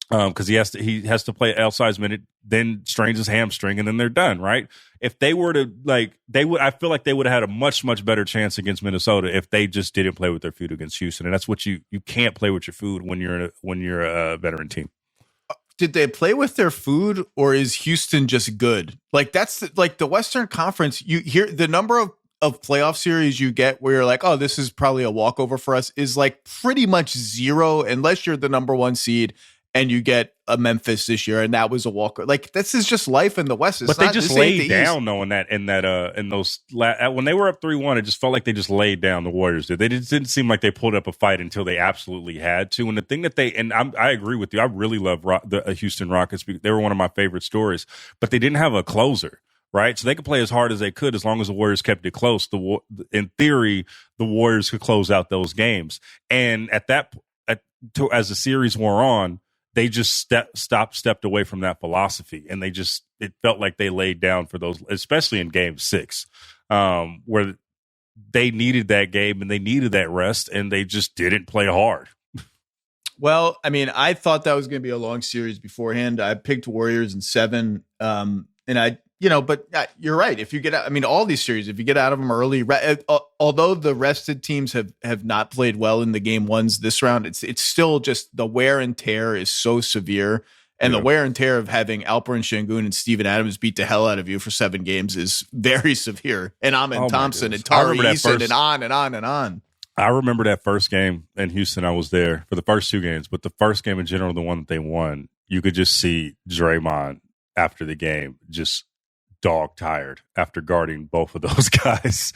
Because he has to play L-size minute, then strains his hamstring, and then they're done, right? If they were to I feel like they would have had a much, much better chance against Minnesota if they just didn't play with their food against Houston, and that's what you can't play with your food when you're a veteran team. Did they play with their food, or is Houston just good? Like that's like the Western Conference. You hear the number of playoff series you get where you're like, oh, this is probably a walkover for us, is like pretty much 0 unless you're the number 1 seed. And you get a Memphis this year, and that was a walker. Like this is just life in the West. But they just laid down, knowing that in those when they were up 3-1, it just felt like they just laid down. The Warriors did. They didn't seem like they pulled up a fight until they absolutely had to. And the thing that I agree with you. I really love the Houston Rockets. They were one of my favorite stories, but they didn't have a closer. Right, so they could play as hard as they could as long as the Warriors kept it close. In theory, the Warriors could close out those games. And as the series wore on, they just stepped away from that philosophy, and it felt like they laid down for those, especially in Game 6, where they needed that game and they needed that rest, and they just didn't play hard. Well, I mean, I thought that was going to be a long series beforehand. I picked Warriors in 7, and but you're right. If you get out, I mean, all these series, if you get out of them early, although the rested teams have not played well in the game 1s this round, it's still just the wear and tear is so severe. And the wear and tear of having Alperen Şengün and Steven Adams beat the hell out of you for 7 games is very severe. And Amin Thompson and Tari Eason and on and on and on. I remember that first game in Houston. I was there for the first 2 games, but the first game in general, the one that they won, you could just see Draymond after the game just dog tired after guarding both of those guys.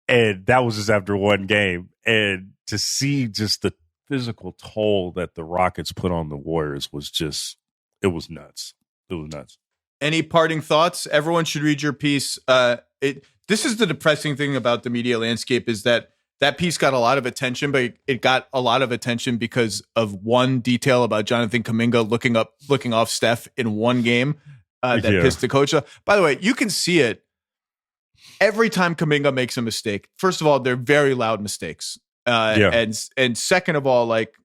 And that was just after one game. And to see just the physical toll that the Rockets put on the Warriors was just, it was nuts. It was nuts. Any parting thoughts? Everyone should read your piece. This is the depressing thing about the media landscape is that piece got a lot of attention, but it got a lot of attention because of one detail about Jonathan Kuminga looking off Steph in one game that pissed the coach off. By the way, you can see it every time Kuminga makes a mistake. First of all, they're very loud mistakes. And second of all, like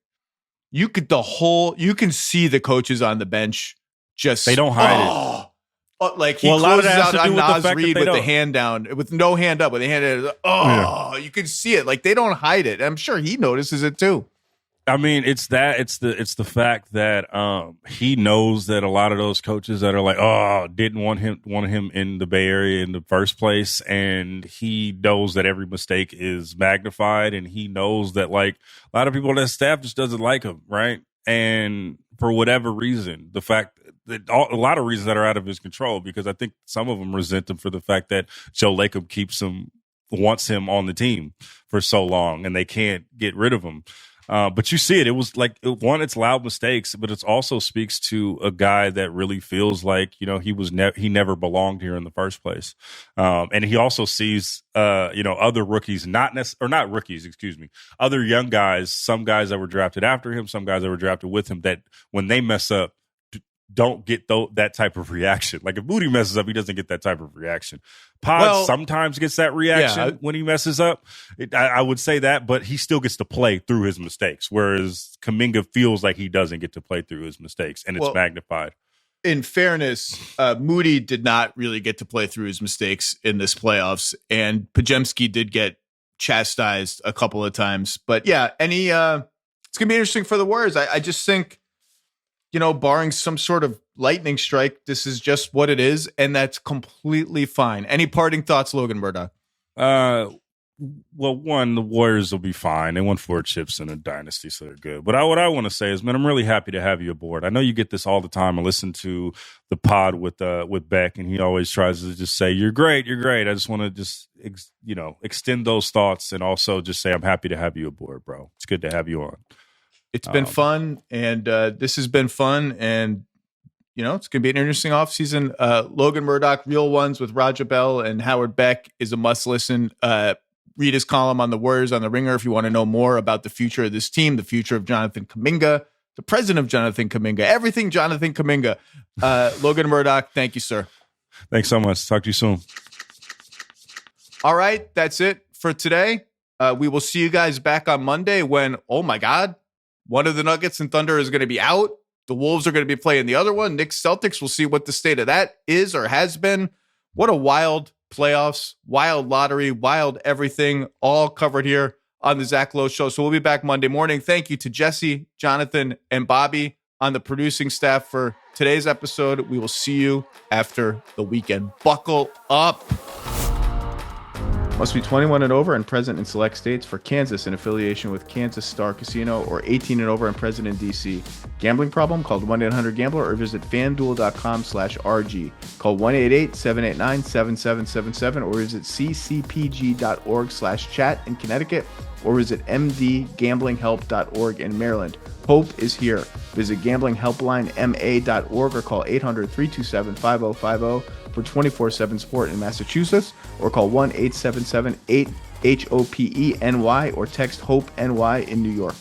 you can see the coaches on the bench just they don't hide it. Like he closes out on Nas Reed with the hand down, with no hand up, with the hand down. You can see it. Like they don't hide it. I'm sure he notices it too. I mean, it's the fact that he knows that a lot of those coaches that are like, didn't want him in the Bay Area in the first place, and he knows that every mistake is magnified, and he knows that like a lot of people on that staff just doesn't like him, right? And for whatever reason, the fact that a lot of reasons that are out of his control, because I think some of them resent him for the fact that Joe Lacob wants him on the team for so long, and they can't get rid of him. But you see it. It was like, it's loud mistakes, but it also speaks to a guy that really feels like, he never belonged here in the first place. And he also sees, other rookies, other young guys, some guys that were drafted after him, some guys that were drafted with him, that when they mess up, don't get that type of reaction. Like if Moody messes up, he doesn't get that type of reaction. Pod sometimes gets that reaction when he messes up. I would say that, but he still gets to play through his mistakes, whereas Kuminga feels like he doesn't get to play through his mistakes, and it's magnified. In fairness, Moody did not really get to play through his mistakes in this playoffs, and Podziemski did get chastised a couple of times. But yeah, it's going to be interesting for the Warriors. I just think, barring some sort of lightning strike, this is just what it is, and that's completely fine. Any parting thoughts, Logan Murdock? Well, one, the Warriors will be fine. They won 4 chips in a dynasty, so they're good. But what I want to say is, man, I'm really happy to have you aboard. I know you get this all the time. I listen to the pod with Beck, and he always tries to just say, "You're great, you're great." I just want to extend those thoughts and also just say I'm happy to have you aboard, bro. It's good to have you on. It's been fun, and this has been fun, and it's going to be an interesting offseason. Logan Murdock, Real Ones with Raja Bell and Howard Beck is a must listen. Read his column on the Warriors on the Ringer if you want to know more about the future of this team, the future of Jonathan Kuminga, the present of Jonathan Kuminga, everything Jonathan Kuminga. Logan Murdock, thank you, sir. Thanks so much. Talk to you soon. All right, that's it for today. We will see you guys back on Monday when, oh my God, one of the Nuggets and Thunder is going to be out. The Wolves are going to be playing the other one. Knicks Celtics, we'll see what the state of that is or has been. What a wild playoffs, wild lottery, wild everything, all covered here on the Zach Lowe Show. So we'll be back Monday morning. Thank you to Jesse, Jonathan, and Bobby on the producing staff for today's episode. We will see you after the weekend. Buckle up. Must be 21 and over and present in select states. For Kansas, in affiliation with Kansas Star Casino, or 18 and over and present in D.C. Gambling problem? Call 1-800-GAMBLER or visit FanDuel.com/RG. Call 1-888-789-7777 or visit ccpg.org/chat in Connecticut or visit mdgamblinghelp.org in Maryland. Hope is here. Visit gamblinghelplinema.org or call 800-327-5050 for 24/7 support in Massachusetts, or call 1-877-8-HOPENY or text HOPE-NY in New York.